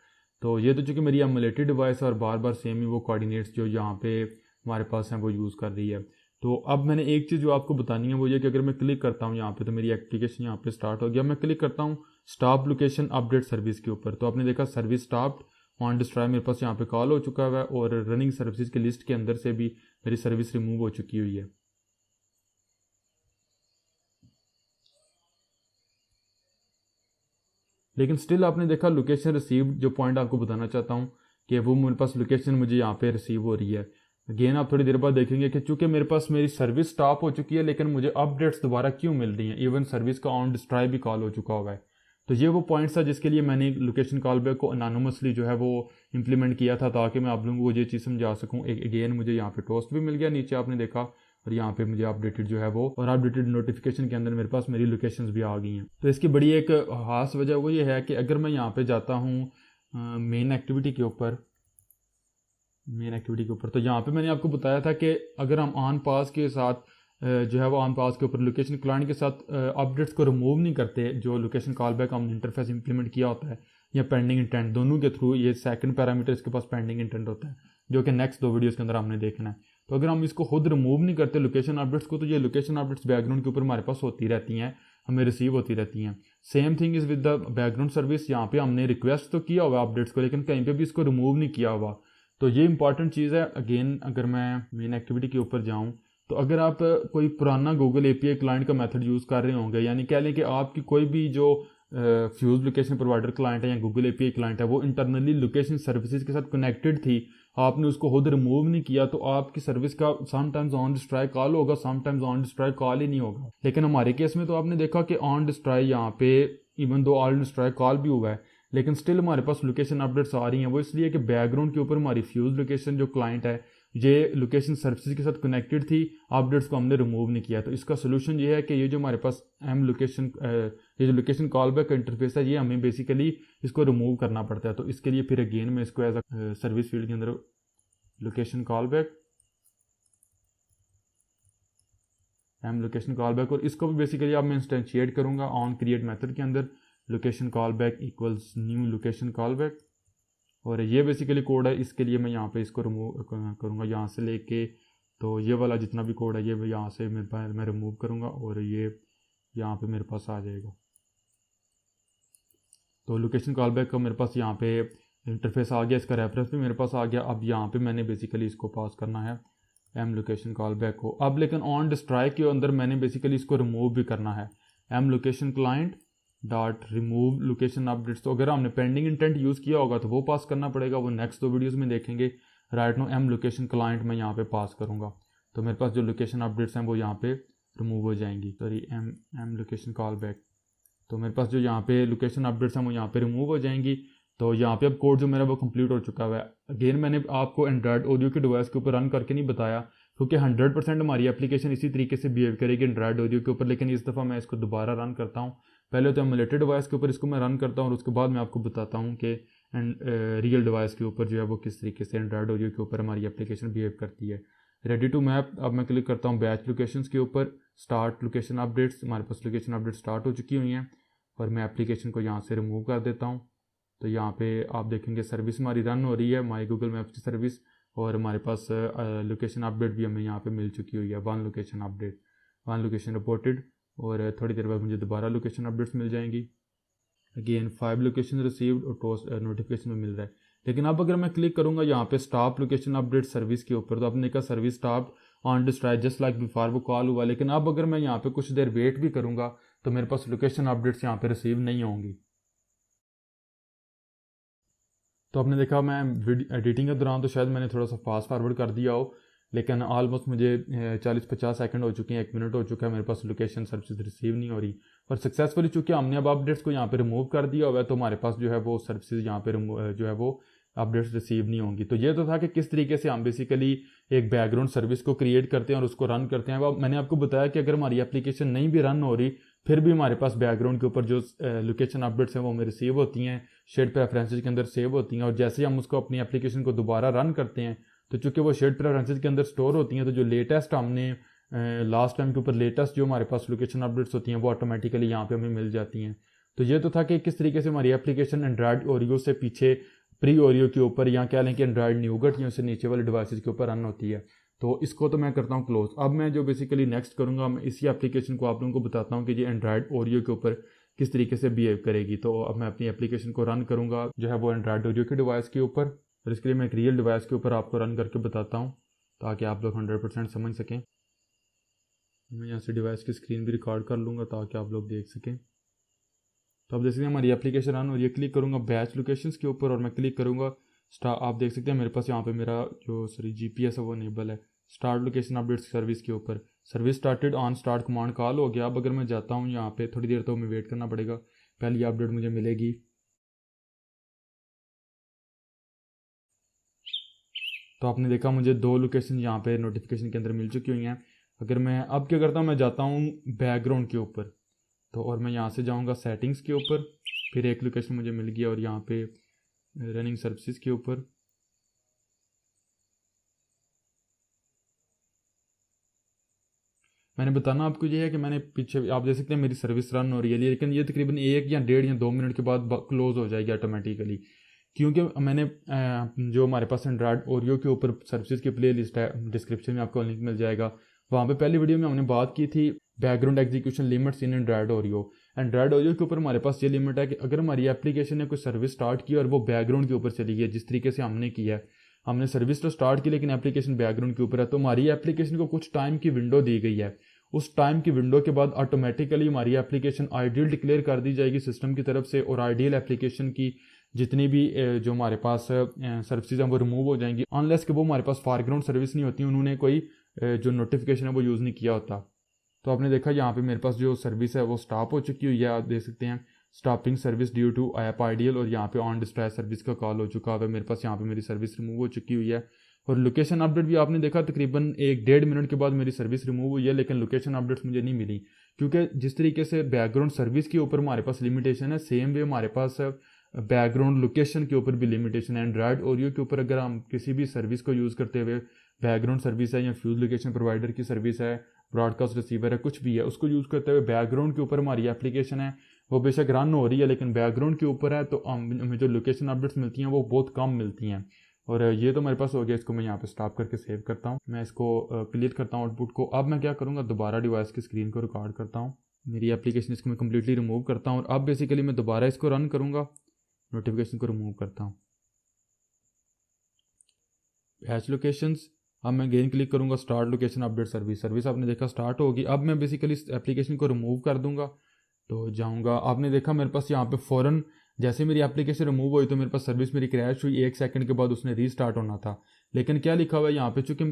तो ये तो चूँकि मेरी एमुलेटेड डिवाइस है और बार बार सेम ही वो कोऑर्डिनेट्स जो यहाँ पे हमारे पास हैं वो यूज़ कर रही है। तो अब मैंने एक चीज़ जो आपको बतानी है वो ये कि अगर मैं क्लिक करता हूँ यहाँ पे तो मेरी एप्लीकेशन यहाँ पे स्टार्ट हो गया। मैं क्लिक करता हूँ स्टॉप लोकेशन अपडेट सर्विस के ऊपर, तो आपने देखा सर्विस स्टॉप्ड ऑन डिस्ट्रॉय मेरे पास यहाँ पे कॉल हो चुका है और रनिंग सर्विसेज की लिस्ट के अंदर से भी मेरी सर्विस रिमूव हो चुकी हुई है। लेकिन स्टिल आपने देखा लोकेशन रिसीव, जो पॉइंट आपको बताना चाहता हूँ कि वो मेरे पास लोकेशन मुझे यहाँ पे रिसीव हो रही है। अगेन आप थोड़ी देर बाद देखेंगे कि चूंकि मेरे पास मेरी सर्विस स्टॉप हो चुकी है लेकिन मुझे अपडेट्स दोबारा क्यों मिल रही हैं, इवन सर्विस का ऑन डिस्ट्रॉय भी कॉल हो चुका हुआ है। तो ये वो पॉइंट्स है जिसके लिए मैंने लोकेशन कॉल बैक को अनोनिमसली जो है वो इंप्लीमेंट किया था ताकि मैं आप लोगों को ये चीज़ समझा सकूँ। अगेन मुझे यहाँ पे टोस्ट भी मिल गया नीचे आपने देखा, और यहाँ पे मुझे अपडेटेड जो है वो, और अपडेटेड नोटिफिकेशन के अंदर मेरे पास मेरी लोकेशंस भी आ गई हैं। तो इसकी बड़ी एक खास वजह वो ये है कि अगर मैं यहाँ पे जाता हूँ मेन एक्टिविटी के ऊपर, तो यहाँ पे मैंने आपको बताया था कि अगर हम ऑन पास के साथ जो है वो ऑन पास के ऊपर लोकेशन क्लाइंट के साथ अपडेट्स को रिमूव नहीं करते, जो लोकेशन कॉल बैक हमने इंटरफेस इंप्लीमेंट किया होता है या पेंडिंग इंटेंट, दोनों के थ्रू ये सेकंड पैरामीटर इसके पास पेंडिंग इंटेंट होता है जो कि नेक्स्ट 2 वीडियोस के अंदर हमने देखना है। तो अगर हम इसको खुद रिमूव नहीं करते लोकेशन अपडेट्स को, तो ये लोकेशन अपडेट्स बैकग्राउंड के ऊपर हमारे पास होती रहती हैं, हमें रिसीव होती रहती हैं। Same thing is with the background service. यहाँ पे हमने रिक्वेस्ट तो किया हुआ अपडेट्स को लेकिन कहीं पे भी इसको रिमूव नहीं किया हुआ। तो ये इंपॉर्टेंट चीज़ है। अगेन अगर मैं मेन एक्टिविटी के ऊपर जाऊँ तो अगर आप कोई पुराना गूगल एपीआई क्लाइंट का मेथड यूज़ कर रहे होंगे, यानी कह लें कि आपकी कोई भी जो फ्यूज लोकेशन प्रोवाइडर क्लाइंट है या गूगल एपीआई क्लाइंट है वो इंटरनली लोकेशन सर्विसेज के साथ कनेक्टेड थी, आपने उसको खुद रिमूव नहीं किया, तो आपकी सर्विस का समटाइम्स ऑन डिस्ट्रॉय कॉल होगा, समटाइम्स ऑन डिस्ट्रॉय कॉल ही नहीं होगा। लेकिन हमारे केस में तो आपने देखा कि ऑन डिस्ट्रॉय यहाँ पे even though on destroy call भी हुआ है लेकिन स्टिल हमारे पास लोकेशन अपडेट्स आ रही हैं। वो इसलिए कि बैकग्राउंड के ऊपर हमारी फ्यूज लोकेशन जो क्लाइंट है ये लोकेशन सर्विसेज के साथ कनेक्टेड थी, अपडेट्स को हमने रिमूव नहीं किया। तो इसका सोल्यूशन ये है कि ये जो हमारे पास ये जो लोकेशन कॉल बैक इंटरफेस है ये हमें बेसिकली इसको रिमूव करना पड़ता है। तो इसके लिए फिर अगेन मैं इसको एज अ सर्विस फील्ड के अंदर लोकेशन कॉल बैक और इसको भी बेसिकली अब मैं इंस्टेंशिएट करूँगा ऑन क्रिएट मेथड के अंदर, location call back equals new location call back, और ये बेसिकली कोड है। इसके लिए मैं यहाँ पे इसको रिमूव करूँगा, यहाँ से लेके तो ये वाला जितना भी कोड है ये यहाँ से मैं रिमूव करूँगा और ये यहाँ पे मेरे पास आ जाएगा। तो लोकेशन कॉल बैक का मेरे पास यहाँ पे इंटरफेस आ गया, इसका रेफरेंस भी मेरे पास आ गया। अब यहाँ पे मैंने बेसिकली इसको पास करना है एम लोकेशन कॉल बैक को। अब लेकिन ऑन डिस्ट्रॉय के अंदर मैंने बेसिकली इसको रिमूव भी करना है, m location client dot remove location updates. तो अगर हमने पेंडिंग इंटेंट यूज़ किया होगा तो वो पास करना पड़ेगा, वो नेक्स्ट 2 वीडियोस में देखेंगे। Right no m location client मैं यहाँ पे पास करूँगा तो मेरे पास जो लोकेशन अपडेट्स हैं वो यहाँ पे रिमूव हो जाएंगी। Sorry m location call back, तो मेरे पास जो यहाँ पे लोकेशन अपडेट्स हैं वो यहाँ पे रिमूव हो जाएंगी। तो यहाँ पे अब कोड जो मेरा वो कंप्लीट हो चुका है। अगेन मैंने आपको एंड्रॉयड ऑडियो की डिवाइस के ऊपर रन करके नहीं बताया क्योंकि 100% हमारी एप्लीकेशन इसी तरीके से बिहेव करेगी एंड्रॉयड ऑडियो के ऊपर, लेकिन इस दफ़ा मैं इसको दोबारा रन करता हूँ। पहले तो एमुलेटेड डिवाइस के ऊपर इसको मैं रन करता हूँ और उसके बाद मैं आपको बताता हूँ कि रियल डिवाइस के ऊपर जो है वो किस तरीके से एंड्रॉयड ऑडियो के ऊपर हमारी एप्लीकेशन बिहेव करती है। रेडी टू मैप, अब मैं क्लिक करता हूँ बैच लोकेशंस के ऊपर, स्टार्ट लोकेशन अपडेट्स। हमारे पास लोकेशन अपडेट स्टार्ट हो चुकी हुई हैं और मैं एप्लीकेशन को यहाँ से रिमूव कर देता हूँ। तो यहाँ पे आप देखेंगे सर्विस हमारी रन हो रही है, माई गूगल मैप्स की सर्विस, और हमारे पास लोकेशन अपडेट भी हमें यहाँ पे मिल चुकी हुई है। 1 लोकेशन अपडेट, 1 लोकेशन रिपोर्टेड, और थोड़ी देर बाद मुझे दोबारा लोकेशन अपडेट्स मिल जाएंगी। अगेन 5 लोकेशन रिसीव्ड और टोस्ट नोटिफिकेशन में मिल रहा है। लेकिन अब अगर मैं क्लिक करूँगा यहाँ पे स्टॉप लोकेशन अपडेट सर्विस के ऊपर, तो आपने देखा service stop on destroy just like before, वो कॉल हुआ। लेकिन अब अगर मैं यहाँ पे कुछ देर वेट भी करूँगा तो मेरे पास लोकेशन अपडेट्स यहाँ पे रिसीव नहीं होंगी। तो आपने देखा मैं एडिटिंग के दौरान तो शायद मैंने थोड़ा सा फास्ट फॉरवर्ड कर दिया हो, लेकिन ऑलमोस्ट मुझे 40-50 सेकंड हो चुके हैं, 1 मिनट हो चुका है, मेरे पास लोकेशन सर्विस रिसीव नहीं हो रही। और सक्सेसफुली चूँकि हमने अब अपडेट्स को यहाँ पे रिमूव कर दिया हुआ है तो हमारे पास जो है वो सर्विसेज यहाँ पे जो है वो अपडेट्स रिसीव नहीं होंगी। तो ये तो था कि किस तरीके से हम बेसिकली एक बैकग्राउंड सर्विस को क्रिएट करते हैं और उसको रन करते हैं। अब मैंने आपको बताया कि अगर हमारी एप्लीकेशन नहीं भी रन हो रही फिर भी हमारे पास बैकग्राउंड के ऊपर जो लोकेशन अपडेट्स हैं वो हमें रिसीव होती हैं, शेड प्रेफरेंसेस के अंदर सेव होती हैं, और जैसे हम उसको अपनी एप्लीकेशन को दोबारा रन करते हैं तो चूँकि वो शेड प्रेफरेंसेस के अंदर स्टोर होती हैं, तो जो लेटेस्ट हमने लास्ट टाइम के ऊपर लेटेस्ट जो हमारे पास लोकेशन अपडेट्स होती हैं वो ऑटोमेटिकली यहाँ पे हमें मिल जाती हैं। तो ये तो था कि किस तरीके से हमारी एप्लीकेशन एंड्रॉयड ओरियो से पीछे प्री ओरियो के ऊपर, या क्या लें कि एंड्रॉयड न्यूगट या उससे नीचे वाले डिवाइसेस के ऊपर रन होती है। तो इसको तो मैं करता हूँ क्लोज। अब मैं जो बेसिकली नेक्स्ट करूँगा, मैं इसी एप्लीकेशन को आप लोगों को बताता हूँ कि ये एंड्रॉयड ओरियो के ऊपर किस तरीके से बिहेव करेगी। तो अब मैं अपनी एप्लीकेशन को रन करूँगा जो है वो एंड्रॉयड ओरियो के डिवाइस के ऊपर, और इसके लिए मैं एक रियल डिवाइस के ऊपर आपको रन करके बताता हूँ ताकि आप लोग 100% समझ सकें। मैं यहाँ से डिवाइस की स्क्रीन भी रिकॉर्ड कर लूँगा ताकि आप लोग देख सकें। तो अब देख सकते हैं हमारी एप्लीकेशन रन, और ये क्लिक करूँगा बैच लोकेशंस के ऊपर और मैं क्लिक करूँगा आप देख सकते हैं मेरे पास यहाँ पे मेरा जो GPS है वो इनेबल है। स्टार्ट लोकेशन अपडेट सर्विस के ऊपर service started on start command call हो गया। अब अगर मैं जाता हूँ यहाँ पे, थोड़ी देर तो हमें वेट करना पड़ेगा, पहली अपडेट मुझे मिलेगी। तो आपने देखा मुझे 2 लोकेशन यहाँ पे नोटिफिकेशन के अंदर मिल चुकी हुई हैं। अगर मैं अब क्या करता हूँ, मैं जाता हूँ बैकग्राउंड के ऊपर, तो और मैं यहाँ से जाऊँगा सेटिंग्स के ऊपर, फिर एक लोकेशन मुझे मिल गया, और यहाँ पे रनिंग सर्विसेज के ऊपर मैंने बताना आपको ये है कि मैंने पीछे आप देख सकते हैं मेरी सर्विस रन हो रही है, लेकिन ये तकरीबन 1 या 1.5 या 2 मिनट के बाद क्लोज हो जाएगी ऑटोमेटिकली, क्योंकि मैंने जो हमारे पास एंड्रॉयड ओरियो के ऊपर सर्विसेज की प्ले लिस्ट है, डिस्क्रिप्शन में आपको लिंक मिल जाएगा। वहाँ पे पहली वीडियो में हमने बात की थी बैकग्राउंड एग्जीक्यूशन लिमिट्स इन एंड्रॉयड ओरियो। एंड्रॉयड ओरियो के ऊपर हमारे पास ये लिमिट है कि अगर हमारी एप्लीकेशन ने कोई सर्विस स्टार्ट की और वो बैकग्राउंड के ऊपर चली गई, जिस तरीके से हमने किया है, हमने सर्विस तो स्टार्ट की लेकिन एप्लीकेशन बैकग्राउंड के ऊपर है, तो हमारी एप्लीकेशन को कुछ टाइम की विंडो दी गई है। उस टाइम की विंडो के बाद ऑटोमेटिकली हमारी एप्लीकेशन आइडियल डिक्लेयर कर दी जाएगी सिस्टम की तरफ से, और आइडियल एप्लीकेशन की जितनी भी जो हमारे पास सर्विसेज हैं वो रिमूव हो जाएंगी, अनलेस कि वो हमारे पास फॉरग्राउंड सर्विस नहीं होती, उन्होंने कोई जो नोटिफिकेशन है वो यूज़ नहीं किया होता। तो आपने देखा यहाँ पे मेरे पास जो सर्विस है वो स्टॉप हो चुकी हुई है, आप देख सकते हैं stopping service due to app idle, और यहाँ पे ऑन डिस्ट्रॉय सर्विस का कॉल हो चुका है। मेरे पास यहाँ पे मेरी सर्विस रिमूव हो चुकी हुई है, और लोकेशन अपडेट भी आपने देखा तकरीबन 1-1.5 मिनट के बाद मेरी सर्विस रिमूव हुई है, लेकिन लोकेशन अपडेट्स मुझे नहीं मिली, क्योंकि जिस तरीके से बैकग्राउंड सर्विस के ऊपर हमारे पास लिमिटेशन है, सेम वे हमारे पास बैकग्राउंड लोकेशन के ऊपर भी लिमिटेशन है। एंड्रॉयड ओरियो के ऊपर अगर हम किसी भी सर्विस को यूज़ करते हुए, बैकग्राउंड सर्विस है या फ्यूज लोकेशन प्रोवाइडर की सर्विस है, ब्रॉडकास्ट रिसीवर है, कुछ भी है, उसको यूज़ करते हुए बैकग्राउंड के ऊपर हमारी एप्लीकेशन है वो बेशक रन हो रही है लेकिन बैकग्राउंड के ऊपर है, तो हमें जो लोकेशन अपडेट्स मिलती हैं वो बहुत कम मिलती हैं। और ये तो मेरे पास हो गया, इसको मैं यहाँ पे स्टॉप करके सेव करता हूँ, मैं इसको क्लियर करता हूँ आउटपुट को। अब मैं क्या करूँगा, दोबारा डिवाइस की स्क्रीन को रिकॉर्ड करता हूँ, मेरी एप्लीकेशन इसको मैं कम्प्लीटली रिमूव करता हूँ, और अब बेसिकली मैं दोबारा इसको रन करूँगा, नोटिफिकेशन को रिमूव करता हूँ, बैच लोकेशंस। अब मैं अगेन क्लिक करूँगा स्टार्ट लोकेशन अपडेट सर्विस आपने देखा स्टार्ट होगी। अब मैं बेसिकली इस एप्लीकेशन को रिमूव कर दूंगा, तो जाऊँगा, आपने देखा मेरे पास यहाँ पे फ़ौरन जैसे मेरी एप्लीकेशन रिमूव हुई तो मेरे पास सर्विस मेरी क्रैश हुई, 1 सेकंड के बाद उसने रीस्टार्ट होना था, लेकिन क्या लिखा हुआ है यहाँ पे, चूँकि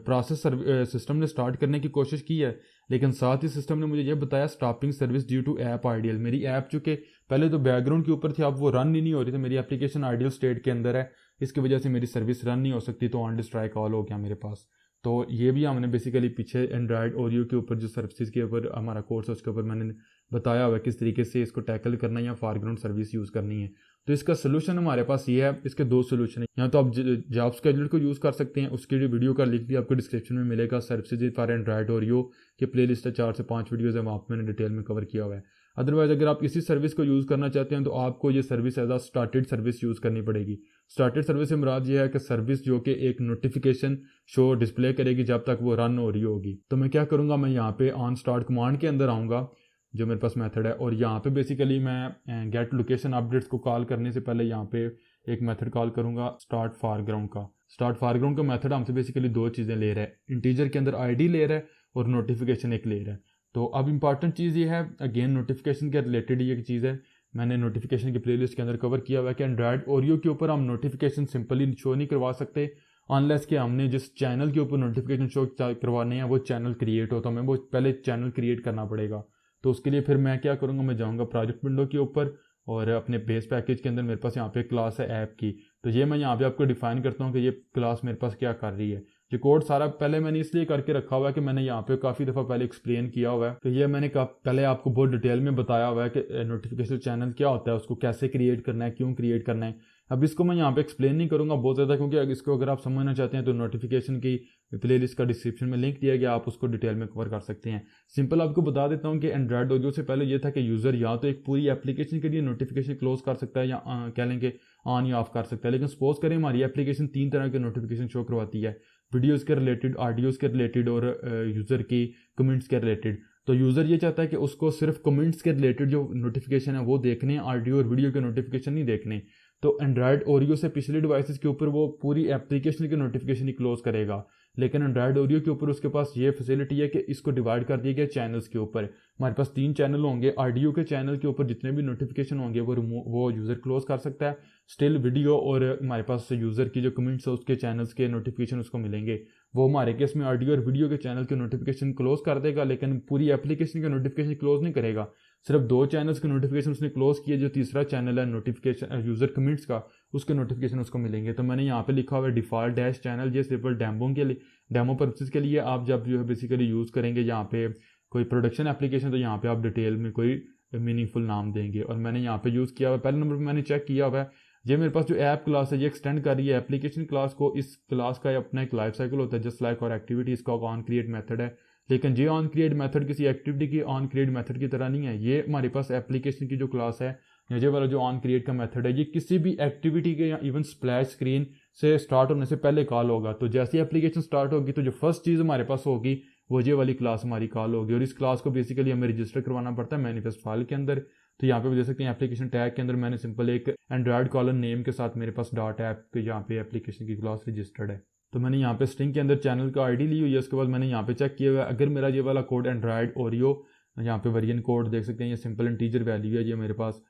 प्रोसेस सिस्टम ने स्टार्ट करने की कोशिश की है, लेकिन साथ ही सिस्टम ने मुझे ये बताया stopping service due to app idle. मेरी ऐप चूँकि पहले तो बैकग्राउंड के ऊपर थी, अब वो रन ही नहीं हो रही थी, मेरी एप्लीकेशन आइडियल स्टेट के अंदर है, इसकी वजह से मेरी सर्विस रन नहीं हो सकती, तो ऑन डिस्ट्रॉय कॉल हो गया मेरे पास। तो ये भी हमने बेसिकली पीछे एंड्रॉयड ओरियो के ऊपर जो सर्विसेज के ऊपर हमारा कोर्स है उसके ऊपर मैंने बताया हुआ है किस तरीके से इसको टैकल करना है या फॉरग्राउंड सर्विस यूज़ करनी है। तो इसका सोल्यूशन हमारे पास ये है, इसके 2 सोल्यूशन है, या तो आप जॉब स्केड्यूलर को यूज़ कर सकते हैं, उसकी वीडियो का लिंक भी आपको डिस्क्रिप्शन में मिलेगा। सर्विसेज फॉर एंड्रॉयड ओरियो की प्ले लिस्ट है, 4 से 5 वीडियोज़ है, वहाँ पर मैंने डिटेल में कवर किया हुआ है। अदरवाइज अगर आप इसी सर्विस को यूज़ करना चाहते हैं तो आपको ये सर्विस एज आ स्टार्टेड सर्विस यूज़ करनी पड़ेगी। स्टार्टेड सर्विस से मुराद ये है कि सर्विस जो कि एक नोटिफिकेशन शो डिस्प्ले करेगी जब तक वो रन हो रही होगी। तो मैं क्या करूँगा, मैं यहाँ पे ऑन स्टार्ट कमांड के अंदर आऊँगा जो मेरे पास मेथड है, और यहाँ पे बेसिकली मैं गेट लोकेशन अपडेट्स को कॉल करने से पहले यहाँ पे एक मेथड कॉल करूँगा स्टार्ट फॉरग्राउंड का। स्टार्ट फॉरग्राउंड का मेथड हमसे बेसिकली 2 चीज़ें ले रहा है, इंटीजर के अंदर ID ले रहा है और नोटिफिकेशन एक ले रहा है। तो अब इंपॉर्टेंट चीज़ ये है, अगेन नोटिफिकेशन के रिलेटेड ये चीज़ है, मैंने नोटिफिकेशन की प्लेलिस्ट के अंदर कवर किया हुआ है कि एंड्रॉयड ओरियो के ऊपर हम नोटिफिकेशन सिंपली शो नहीं करवा सकते अनलेस कि हमने जिस चैनल के ऊपर नोटिफिकेशन शो करवाने हैं वो चैनल क्रिएट हो, तो हमें वो पहले चैनल क्रिएट करना पड़ेगा। तो उसके लिए फिर मैं क्या करूँगा, मैं जाऊँगा प्रोजेक्ट विंडो के ऊपर और अपने बेस पैकेज के अंदर मेरे पास यहाँ पे क्लास है ऐप की, तो ये मैं यहाँ पे आपको डिफाइन करता हूँ कि ये क्लास मेरे पास क्या कर रही है। ये कोड सारा पहले मैंने इसलिए करके रखा हुआ है कि मैंने यहाँ पे काफ़ी दफ़ा पहले एक्सप्लेन किया हुआ है, तो ये मैंने पहले आपको बहुत डिटेल में बताया हुआ है कि नोटिफिकेशन चैनल क्या होता है, उसको कैसे क्रिएट करना है, क्यों क्रिएट करना है। अब इसको मैं यहाँ पे एक्सप्लेन नहीं करूँगा बहुत ज़्यादा, क्योंकि इसको अगर आप समझना चाहते हैं तो नोटिफिकेशन की प्लेलिस्ट का डिस्क्रिप्शन में लिंक दिया गया, आप उसको डिटेल में कवर कर सकते हैं। सिंपल आपको बता देता हूँ कि एंड्रॉयड ऑडियो से पहले ये था कि यूज़र या तो एक पूरी एप्लीकेशन के लिए नोटिफिकेशन क्लोज कर सकता है या कह लेंगे ऑन या ऑफ कर सकता है। लेकिन सपोज करें हमारी एप्लीकेशन 3 तरह के नोटिफिकेशन शो करवाती है, वीडियोज़ के रिलेटेड, ऑडियोज़ के रिलेटेड और यूज़र की कमेंट्स के रिलेटेड। तो यूज़र ये चाहता है कि उसको सिर्फ कमेंट्स के रिलेटेड जो नोटिफिकेशन है वो देखने, ऑडियो और वीडियो के नोटिफिकेशन नहीं देखने। तो एंड्रॉयड ओरियो से पिछले डिवाइसेस के ऊपर वो पूरी एप्लीकेशन की नोटिफिकेशन ही क्लोज करेगा, लेकिन एंड्रॉयड ओरियो के ऊपर उसके पास ये फैसिलिटी है कि इसको डिवाइड कर दिया गया चैनल्स के ऊपर। हमारे पास 3 चैनल होंगे, ऑडियो के चैनल के ऊपर जितने भी नोटिफिकेशन होंगे वो यूज़र क्लोज कर सकता है। स्टिल वीडियो और हमारे पास यूज़र की जो कमेंट्स है उसके चैनल्स के नोटिफिकेशन उसको मिलेंगे। वो हमारे केस में ऑडियो और वीडियो के चैनल के नोटिफिकेशन क्लोज कर देगा, लेकिन पूरी एप्लीकेशन के नोटिफिकेशन क्लोज नहीं करेगा। सिर्फ 2 चैनल्स के नोटिफिकेशन उसने क्लोज किए, जो तीसरा चैनल है नोटिफिकेशन यूज़र कमेंट्स का, उसके नोटिफिकेशन उसको मिलेंगे। तो मैंने यहाँ पे लिखा हुआ है डिफ़ॉल्ट डैश चैनल, ये सिर्फ डेमो पर्पसेस के लिए आप जब जो है बेसिकली यूज़ करेंगे यहाँ पे कोई प्रोडक्शन एप्लीकेशन, तो यहाँ पे आप डिटेल में कोई मीनिंगफुल नाम देंगे। और मैंने यहाँ पे यूज़ किया हुआ है, पहले नंबर पर मैंने चेक किया हुआ है, ये मेरे पास जो ऐप क्लास है ये एक्सटेंड कर रही है एप्लीकेशन क्लास को। इस क्लास का अपना एक लाइफ साइकिल होता है, जस्ट लाइक और एक्टिविटी, इसका ऑन क्रिएट मेथड है। लेकिन ये ऑन क्रिएट मेथड किसी एक्टिविटी की ऑन क्रिएट मेथड की तरह नहीं है। ये हमारे पास एप्लीकेशन की जो क्लास है, ये वाला जो ऑन क्रिएट का मेथड है, ये किसी भी एक्टिविटी के या इवन स्प्लैश स्क्रीन से स्टार्ट होने से पहले कॉल होगा। तो जैसे एप्लीकेशन स्टार्ट होगी तो जो फर्स्ट चीज़ हमारे पास होगी वो ये वाली क्लास हमारी कॉल होगी। और इस क्लास को बेसिकली हमें रजिस्टर करवाना पड़ता है मैनिफेस्ट फाइल के अंदर। तो यहाँ पे भी देख सकते हैं एप्लीकेशन टैग के अंदर मैंने सिंपल एक एंड्रॉयड कॉलम नेम के साथ मेरे पास डॉट ऐप पे यहाँ पे एप्लीकेशन की क्लास रजिस्टर्ड है। तो मैंने यहाँ पे स्ट्रिंग के अंदर चैनल का आईडी ली हुई है। उसके बाद मैंने यहाँ पे चेक किया हुआ है, अगर मेरा ये वाला कोड एंड्रॉयड ओरियो, यहाँ पे वेरिएंट कोड देख सकते हैं, ये सिंपल इंटीजर वैल्यू है, ये मेरे पास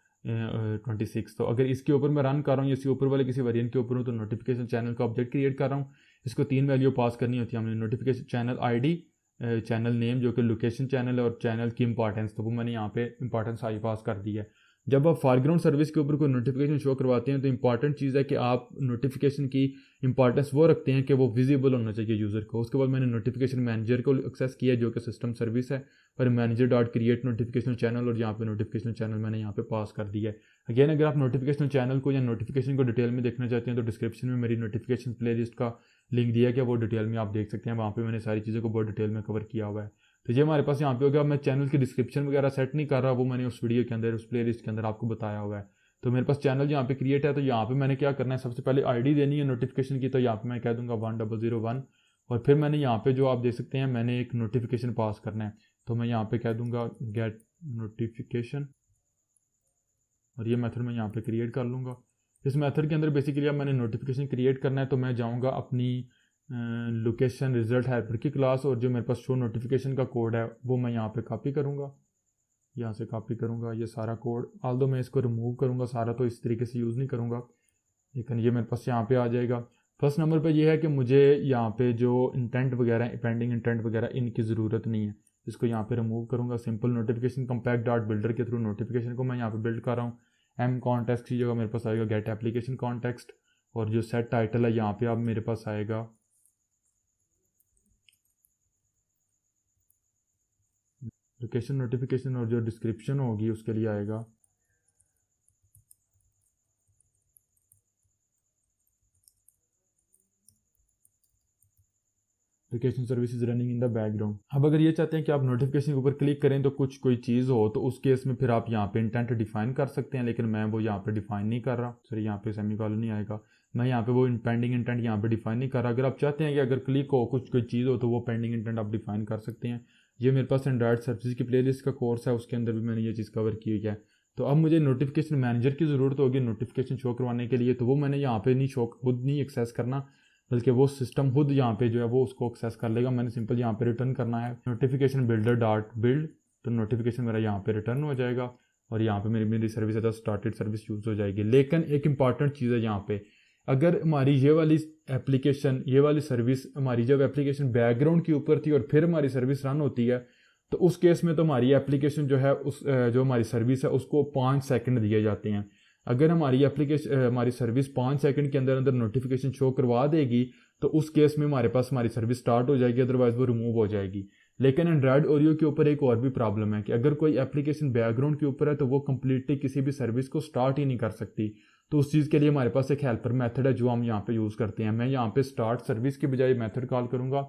26। तो अगर इसके ऊपर मैं रन कर रहा हूँ, इसके ऊपर वाले किसी वेरिएंट के ऊपर हूँ, तो नोटिफिकेशन चैनल का ऑब्जेक्ट क्रिएट कर रहा हूँ। इसको 3 वैल्यू पास करनी होती है हमने, notification channel ID, channel name जो कि लोकेशन चैनल है, और चैनल की इंपॉर्टेंस, तो वो मैंने यहाँ पे इंपॉर्टेंस हाई पास कर दी है। जब आप फॉरग्राउंड सर्विस के ऊपर कोई नोटिफिकेशन शो करवाते हैं तो इंपॉर्टेंट चीज़ है कि आप नोटिफिकेशन की इंपॉर्टेंस वो रखते हैं कि वो विजिबल होना चाहिए यूज़र को। उसके बाद मैंने नोटिफिकेशन मैनेजर को एक्सेस किया जो कि सिस्टम सर्विस है, और manager dot create notification channel, और यहाँ पे नोटिफिकेशन चैनल मैंने यहाँ पे पास कर दिया है। अगेन अगर आप नोटिफिकेशन चैनल को या नोटिफिकेशन को डिटेल में देखना चाहते हैं तो डिस्क्रिप्शन में मेरी नोटिफिकेशन प्लेलिस्ट का लिंक दिया गया, वो डिटेल में आप देख सकते हैं। वहाँ पे मैंने सारी चीज़ों को बहुत डिटेल में कवर किया हुआ है। तो ये हमारे पास यहाँ पे हो गया। मैं चैनल की डिस्क्रिप्शन वगैरह सेट नहीं कर रहा, वो मैंने उस वीडियो के अंदर, उस प्लेलिस्ट के अंदर आपको बताया हुआ है। तो मेरे पास चैनल यहाँ पे क्रिएट है, तो यहाँ पे मैंने क्या करना है, सबसे पहले आईडी देनी है नोटिफिकेशन की। तो यहाँ पे मैं कह दूंगा 1001, और फिर मैंने यहाँ पे जो आप देख सकते हैं मैंने एक नोटिफिकेशन पास करना है। तो मैं यहाँ पे कह दूंगा गेट नोटिफिकेशन, और ये मेथड मैं यहाँ पे क्रिएट कर लूँगा। इस मेथड के अंदर बेसिकली अब मैंने नोटिफिकेशन क्रिएट करना है, तो मैं जाऊँगा अपनी लोकेशन रिजल्ट हेल्पर की क्लास, और जो मेरे पास शो नोटिफिकेशन का कोड है वो मैं यहाँ पे कॉपी करूँगा, यहाँ से कॉपी करूँगा ये सारा कोड। आल्दो मैं इसको रिमूव करूँगा सारा, तो इस तरीके से यूज़ नहीं करूँगा, लेकिन ये मेरे पास यहाँ पे आ जाएगा। फर्स्ट नंबर पे ये है कि मुझे यहाँ पे जो इंटेंट वगैरह, पेंडिंग इंटेंट वगैरह, इनकी ज़रूरत नहीं है। इसको यहाँ पे रिमूव करूँगा। Simple notification compact dot builder के थ्रू नोटिफिकेशन को मैं यहाँ पे बिल्ड कर रहा हूँ। एम कॉन्टेक्स्ट की जगह मेरे पास आएगा गेट एप्लीकेशन कॉन्टेक्स्ट, और जो सेट टाइटल है यहाँ पे अब मेरे पास आएगा लोकेशन नोटिफिकेशन, और जो डिस्क्रिप्शन होगी उसके लिए आएगा location services running in the background. अब अगर ये चाहते हैं कि आप नोटिफिकेशन के ऊपर क्लिक करें तो कुछ कोई चीज़ हो, तो उस केस में फिर आप यहाँ पे इंटेंट डिफाइन कर सकते हैं, लेकिन मैं वो यहाँ पे डिफाइन नहीं कर रहा। सॉरी, यहाँ पे सेमीकोलन नहीं आएगा, मैं यहाँ पे वो पेंडिंग इंटेंट यहाँ पे डिफाइन नहीं कर रहा। अगर आप चाहते हैं कि अगर क्लिक हो कुछ कोई चीज़ हो तो वो पेंडिंग इंटेंट आप डिफाइन कर सकते हैं। ये मेरे पास एंड्रॉयड सर्विस की प्लेलिस्ट का कोर्स है, उसके अंदर भी मैंने ये चीज़ कवर की हुई है। तो अब मुझे नोटिफिकेशन मैनेजर की ज़रूरत होगी नोटिफिकेशन शो करवाने के लिए, तो वो मैंने यहाँ पे नहीं शो खुद नहीं एक्सेस करना, बल्कि वो सिस्टम खुद यहाँ पे जो है वो उसको एक्सेस कर लेगा। मैंने सिंपल यहाँ पे रिटर्न करना है नोटिफिकेशन बिल्डर डॉट बिल्ड, तो नोटिफिकेशन मेरा यहाँ पे रिटर्न हो जाएगा, और यहाँ पे मेरी सर्विस है स्टार्टेड सर्विस यूज़ हो जाएगी। लेकिन एक इंपॉर्टेंट चीज़ है यहाँ पे, अगर हमारी ये वाली एप्लीकेशन, ये वाली सर्विस हमारी जब एप्लीकेशन बैकग्राउंड के ऊपर थी और फिर हमारी सर्विस रन होती है, तो उस केस में तो हमारी एप्लीकेशन जो है उस जो हमारी सर्विस है उसको 5 सेकंड दिए जाते हैं। अगर हमारी एप्लीकेशन हमारी सर्विस 5 सेकंड के अंदर अंदर नोटिफिकेशन शो करवा देगी तो उस केस में हमारे पास हमारी सर्विस स्टार्ट हो जाएगी, अदरवाइज वो रिमूव हो जाएगी। लेकिन एंड्रॉयड ओरियो के ऊपर एक और भी प्रॉब्लम है कि अगर कोई एप्लीकेशन बैकग्राउंड के ऊपर है तो वो कम्प्लीटली किसी भी सर्विस को स्टार्ट ही नहीं कर सकती। तो उस चीज़ के लिए हमारे पास एक हेल्पर मेथड है जो हम यहाँ पे यूज़ करते हैं। मैं यहाँ पे स्टार्ट सर्विस के बजाय मेथड कॉल करूँगा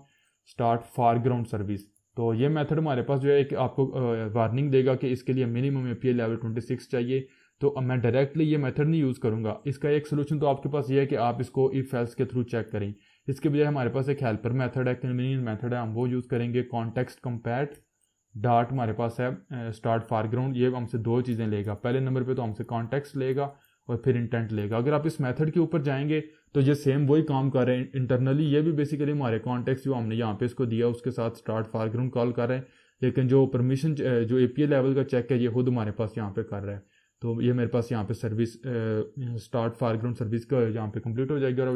स्टार्ट फॉरग्राउंड सर्विस। तो ये मेथड हमारे पास जो है एक आपको वार्निंग देगा कि इसके लिए मिनिमम API लेवल 26 चाहिए। तो मैं डायरेक्टली ये मेथड नहीं यूज़ करूँगा। इसका एक सोल्यूशन तो आपके पास ये है कि आप इसको इफ एल्स के थ्रू चेक करें। इसके बजाय हमारे पास एक हेल्पर मेथड है, कन्वीनियंट मेथड है, हम वो यूज़ करेंगे। कॉन्टेक्स्ट कंपैट डाट हमारे पास है स्टार्ट फॉरग्राउंड। ये हमसे दो चीज़ें लेगा। पहले नंबर पे तो हमसे कॉन्टेक्स्ट लेगा और फिर इंटेंट लेगा। अगर आप इस मेथड के ऊपर जाएंगे तो ये सेम वही काम कर रहे हैं इंटरनली। ये भी बेसिकली हमारे कॉन्टेक्स्ट जो हमने यहाँ पे इसको दिया उसके साथ स्टार्ट फॉरग्राउंड कॉल कर रहे हैं, लेकिन जो परमिशन जो API लेवल का चेक है ये खुद हमारे पास यहाँ पे कर रहा है। तो ये मेरे पास यहाँ पे सर्विस स्टार्ट फॉरग्राउंड सर्विस का यहाँ पे कंप्लीट हो जाएगी। और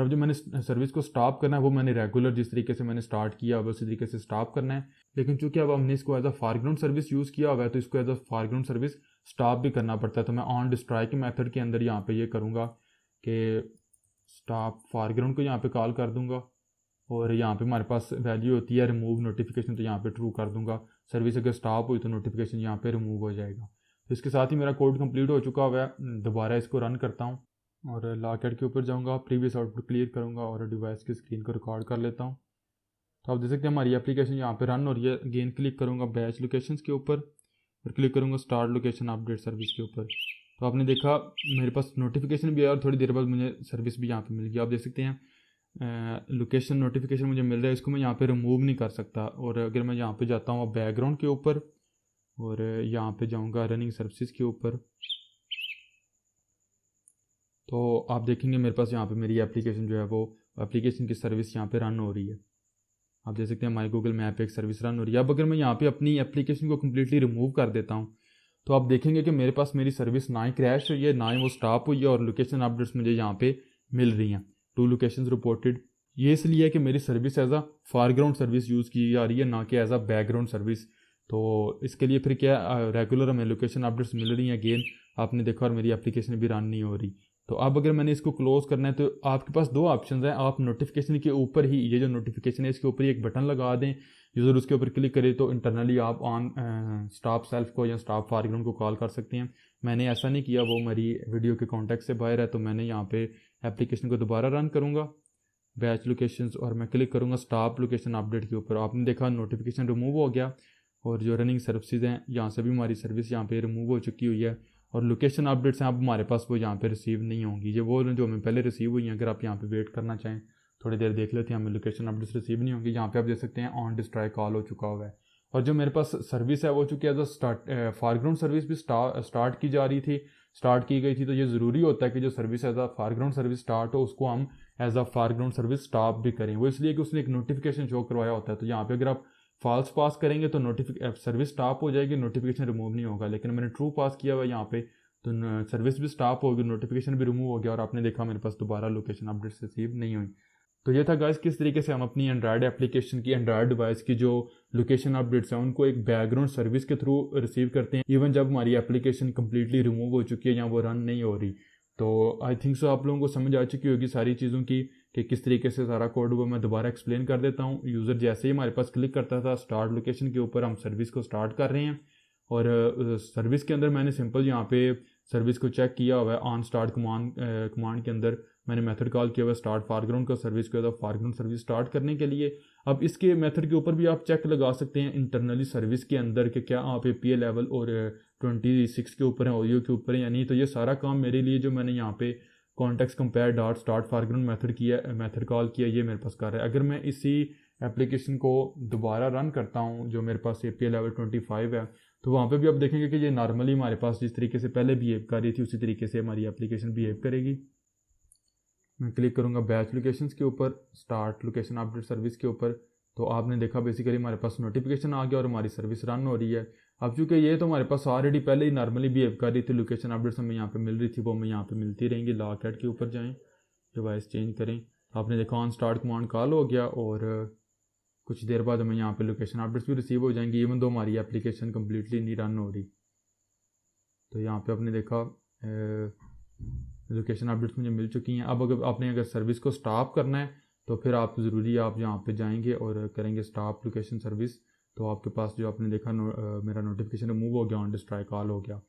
अब जो मैंने सर्विस को स्टॉप करना है वो मैंने रेगुलर जिस तरीके से मैंने स्टार्ट किया अब उसी तरीके से स्टॉप करना है। लेकिन चूंकि अब हमने इसको as a foreground service use किया हुआ है तो इसको as a foreground service stop भी करना पड़ता है। तो मैं ऑन डिस्ट्रॉय के मेथड के अंदर यहाँ पे ये करूँगा कि स्टॉप फॉरग्राउंड को यहाँ पे कॉल कर दूंगा और यहाँ पे हमारे पास वैल्यू होती है रिमूव नोटिफिकेशन, तो यहाँ पे ट्रू कर दूंगा। सर्विस अगर स्टॉप हुई तो नोटिफिकेशन यहाँ पे रिमूव हो जाएगा। तो इसके साथ ही मेरा कोड कंप्लीट हो चुका हुआ है। दोबारा इसको रन करता हूँ और लॉकआउट के ऊपर जाऊँगा, प्रीवियस आउटपुट क्लियर करूँगा और डिवाइस की स्क्रीन को रिकॉर्ड कर लेता हूँ। तो आप देख सकते हैं हमारी एप्लीकेशन यहाँ पे रन हो रही है। अगेन क्लिक करूँगा बैच लोकेशंस के ऊपर और क्लिक करूँगा स्टार्ट लोकेशन अपडेट सर्विस के ऊपर। तो आपने देखा मेरे पास नोटिफिकेशन भी आया और थोड़ी देर बाद मुझे सर्विस भी यहाँ पे मिल गई। आप देख सकते हैं लोकेशन नोटिफिकेशन मुझे मिल रहा है। इसको मैं यहाँ पे रिमूव नहीं कर सकता। और अगर मैं यहाँ पे जाता हूँ बैकग्राउंड के ऊपर और यहाँ पे जाऊँगा रनिंग सर्विसेज के ऊपर, तो आप देखेंगे मेरे पास यहाँ पे मेरी एप्लीकेशन जो है वो एप्लीकेशन की सर्विस यहाँ पे रन हो रही है। आप देख सकते हैं हमारी गूगल मैप एक सर्विस रन हो रही है। अब अगर मैं यहाँ पे अपनी एप्लीकेशन को कम्प्लीटली रिमूव कर देता हूँ तो आप देखेंगे कि मेरे पास मेरी सर्विस ना ही क्रैश हुई है ना ही वो स्टॉप हुई है और लोकेशन अपडेट्स मुझे यहाँ पे मिल रही हैं। 2 लोकेशंस रिपोर्टेड। ये इसलिए है कि मेरी service as a foreground service use की जा रही है ना कि एज अ बैकग्राउंड सर्विस। तो इसके लिए फिर क्या रेगुलर हमें लोकेशन अपडेट्स मिल रही हैं। अगेन आपने देखा और मेरी एप्लीकेशन भी रन नहीं हो रही। तो अब अगर मैंने इसको क्लोज करना है तो आपके पास 2 ऑप्शन हैं। आप नोटिफिकेशन के ऊपर ही ये जो नोटिफिकेशन है इसके ऊपर ही एक बटन लगा दें। यूज़र उसके ऊपर क्लिक करे तो इंटरनली आप ऑन स्टॉप सेल्फ को या स्टॉप फॉरग्राउंड को कॉल कर सकते हैं। मैंने ऐसा नहीं किया, वो मेरी वीडियो के कॉन्टेक्ट से बाहर है। तो मैंने यहाँ पे एप्लीकेशन को दोबारा रन करूँगा बैच लोकेशंस और मैं क्लिक करूँगा स्टॉप लोकेशन अपडेट के ऊपर। आपने देखा नोटिफिकेशन रिमूव हो गया और जो रनिंग सर्विसेज हैं यहाँ से भी हमारी सर्विस यहाँ पे रिमूव हो चुकी हुई है। और लोकेशन अपडेट्स हैं अब हमारे पास वो यहाँ पे रिसीव नहीं होंगी। ये वो जो हमें पहले रिसीव हुई हैं। अगर आप यहाँ पे वेट करना चाहें थोड़ी देर देख लेते हैं, हमें लोकेशन अपडेट्स रिसीव नहीं होंगी। यहाँ पे आप देख सकते हैं ऑन डिस्ट्रॉय कॉल हो चुका हुआ है। और जो मेरे पास सर्विस है वो चूँकि एज अ फॉरग्राउंड सर्विस भी स्टार्ट की जा रही थी, स्टार्ट की गई थी। तो ये ज़रूरी होता है कि जो service as a foreground service start हो उसको हम as a foreground service stop भी करें। वो इसलिए कि उसने एक नोटिफिकेशन शो करवाया होता है। तो यहाँ पे अगर आप फॉल्स पास करेंगे तो सर्विस स्टॉप हो जाएगी, नोटिफिकेशन रिमूव नहीं होगा। लेकिन मैंने ट्रू पास किया हुआ यहाँ पे तो सर्विस भी स्टॉप होगी, नोटिफिकेशन भी रिमूव हो गया और आपने देखा मेरे पास दोबारा लोकेशन अपडेट्स रिसीव नहीं हुई। तो ये था गाइस किस तरीके से हम अपनी एंड्रॉयड एप्लीकेशन की एंड्रॉयड डिवाइस की जो लोकेशन अपडेट्स हैं उनको एक बैकग्राउंड सर्विस के थ्रू रिसीव करते हैं इवन जब हमारी एप्लीकेशन कम्प्लीटली रिमूव हो चुकी है या वो रन नहीं हो रही। तो आई थिंक सो आप लोगों को समझ आ चुकी होगी सारी चीज़ों की कि किस तरीके से सारा कोड वो मैं दोबारा एक्सप्लेन कर देता हूँ। यूज़र जैसे ही हमारे पास क्लिक करता था स्टार्ट लोकेशन के ऊपर हम सर्विस को स्टार्ट कर रहे हैं और सर्विस के अंदर मैंने सिंपल यहाँ पे सर्विस को चेक किया हुआ है। ऑन स्टार्ट कमांड के अंदर मैंने मेथड कॉल किया हुआ है स्टार्ट फॉरग्राउंड का सर्विस को फॉरग्राउंड सर्विस स्टार्ट करने के लिए। अब इसके मेथड के ऊपर भी आप चेक लगा सकते हैं इंटरनली सर्विस के अंदर कि क्या आप API लेवल और 26 के ऊपर हैं, ऑडियो के ऊपर हैं या नहीं। तो ये सारा काम मेरे लिए जो मैंने यहाँ पे context compare dot start foreground method call किया ये मेरे पास कर रहा है। अगर मैं इसी एप्लीकेशन को दोबारा रन करता हूँ जो मेरे पास API लेवल 25 है तो वहाँ पे भी आप देखेंगे कि ये नॉर्मली हमारे पास जिस तरीके से पहले बिहेव कर रही थी उसी तरीके से हमारी एप्लीकेशन बिहेव करेगी। मैं क्लिक करूँगा बैच लोकेशंस के ऊपर स्टार्ट लोकेशन अपडेट सर्विस के ऊपर। तो आपने देखा बेसिकली हमारे पास नोटिफिकेशन आ गया और हमारी सर्विस रन हो रही है। अब चूँकि ये तो हमारे पास ऑलरेडी पहले ही नॉर्मली बिहेव कर रही थी, लोकेशन अपडेट्स हमें यहाँ पे मिल रही थी वो हमें यहाँ पे मिलती रहेंगी। लॉकआउट के ऊपर जाएँ, डिवाइस चेंज करें, आपने देखा ऑन स्टार्ट कमांड कॉल हो गया और कुछ देर बाद हमें यहाँ पे लोकेशन अपडेट्स भी रिसीव हो जाएंगी इवन दो हमारी एप्लीकेशन कम्प्लीटली नहीं रन हो रही। तो यहाँ पे आपने देखा लोकेशन अपडेट्स मुझे मिल चुकी हैं। अब अगर सर्विस को स्टॉप करना है तो फिर आप ज़रूरी आप यहाँ पे जाएंगे और करेंगे स्टॉप लोकेशन सर्विस। तो आपके पास जो आपने देखा मेरा नोटिफिकेशन रिमूव हो गया, ऑन डिस्ट्रॉय कॉल हो गया।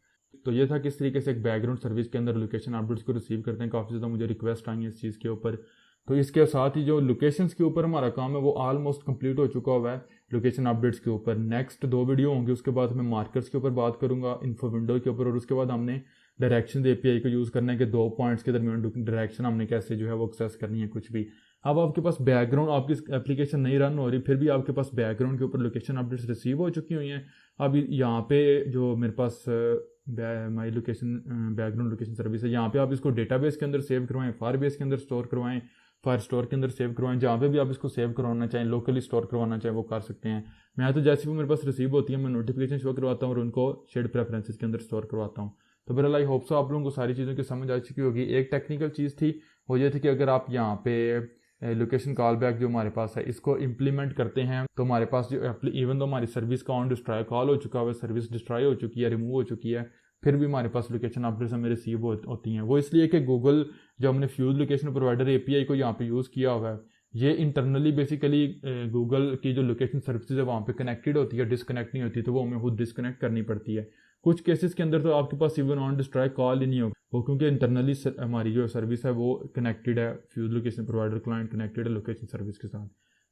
तो ये था किस तरीके से एक बैकग्राउंड सर्विस के अंदर लोकेशन अपडेट्स को रिसीव करते हैं। काफ़ी ज़्यादा मुझे रिक्वेस्ट आई है इस चीज़ के ऊपर। तो इसके साथ ही जो लोकेशंस के ऊपर हमारा काम है वो ऑलमोस्ट कंप्लीट हो चुका हुआ है लोकेशन अपडेट्स के ऊपर। नेक्स्ट 2 वीडियो होंगे, उसके बाद मैं मार्कर्स के ऊपर बात करूंगा, इन्फो विंडो के ऊपर, और उसके बाद हमने डायरेक्शन एपीआई को यूज़ करना है कि 2 पॉइंट्स के दरमियान डायरेक्शन हमने कैसे जो है वो एक्सेस करनी है कुछ भी। अब आपके पास बैकग्राउंड, आपकी एप्लीकेशन नहीं रन हो रही, फिर भी आपके पास बैकग्राउंड के ऊपर लोकेशन अपडेट्स रिसीव हो चुकी हुई हैं। अब यहाँ पे जो मेरे पास my location background location service है, यहाँ पे आप इसको डेटाबेस के अंदर सेव करवाएं, फायरबेस के अंदर स्टोर करवाएं, फायर स्टोर के अंदर सेव करवाएं, जहाँ पे भी आप इसको सेव करवाना चाहें, लोकली स्टोर करवाना चाहें वो कर सकते हैं। मैं तो जैसे भी मेरे पास रिसीव होती है मैं नोटिफिकेशन शो करवाता हूँ और उनको शेड प्रेफरेंसेस के अंदर स्टोर करवाता हूँ। तो बहरहाल आई होप सो आप लोगों को सारी चीज़ों की समझ आ चुकी होगी। एक टेक्निकल चीज़ थी वो ये थी कि अगर आप यहाँ पे लोकेशन कॉल बैक जो हमारे पास है इसको इम्प्लीमेंट करते हैं तो हमारे पास जो इवन तो हमारी सर्विस का ऑन डिस्ट्रॉय कॉल हो चुका है, सर्विस डिस्ट्रॉय हो चुकी है, रिमूव हो चुकी है, फिर भी हमारे पास लोकेशन अपडेट्स हमें रिसीव होती हैं। वो इसलिए कि गूगल जो हमने फ्यूज लोकेशन प्रोवाइडर एपीआई को यहाँ पे यूज़ किया हुआ है, ये इंटरनली बेसिकली गूगल की जो लोकेशन सर्विसेज है वहाँ पे कनेक्टेड होती है, डिसकनेक्ट नहीं होती, तो वो हमें खुद डिसकनेक्ट करनी पड़ती है। कुछ केसेस के अंदर तो आपके पास इवन ऑन डिस्ट्रॉय कॉल ही नहीं होगा, वो क्योंकि इंटरनली हमारी जो सर्विस है वो कनेक्टेड है, fuse location provider client connected है लोकेशन सर्विस के साथ।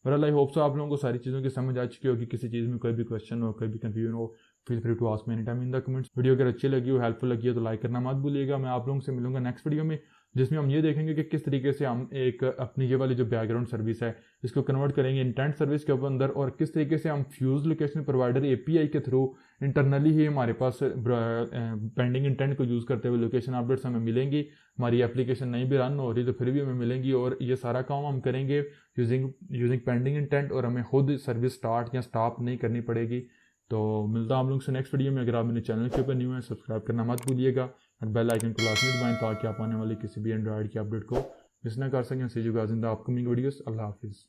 बहरहाल आई होप सो आप लोगों को सारी चीज़ों की समझ आ चुकी होगी। किसी चीज़ में कोई भी क्वेश्चन हो, कोई भी कंफ्यूजन हो, feel free to ask me any time in the comments. Video अगर अच्छी लगी हो, हेल्पफुल लगी हो तो लाइक करना मत भूलिएगा। मैं आप लोगों से मिलूंगा नेक्स्ट वीडियो में, जिसमें हम ये देखेंगे कि किस तरीके से हम एक अपनी ये वाली जो बैकग्राउंड सर्विस है इसको कन्वर्ट करेंगे इंटेंट सर्विस के अंदर, और किस तरीके से हम फ्यूज लोकेशन प्रोवाइडर एपीआई के थ्रू इंटरनली ही हमारे पास पेंडिंग इंटेंट को यूज़ करते हुए लोकेशन अपडेट्स हमें मिलेंगी। हमारी एप्लीकेशन नहीं भी रन हो रही तो फिर भी हमें मिलेंगी, और ये सारा काम हम करेंगे यूजिंग पेंडिंग इंटेंट, और हमें खुद सर्विस स्टार्ट या स्टॉप नहीं करनी पड़ेगी। तो मिलता हूँ आप लोगों से नेक्स्ट वीडियो में। अगर आप मेरे चैनल के ऊपर न्यू है सब्सक्राइब करना मत भूलिएगा और बेल आइकन को लाजमी दबाएं ताकि आप आने वाली किसी भी एंड्रॉइड की अपडेट को मिस ना कर सकें। See you guys in the upcoming videos. अल्लाह हाफिज़।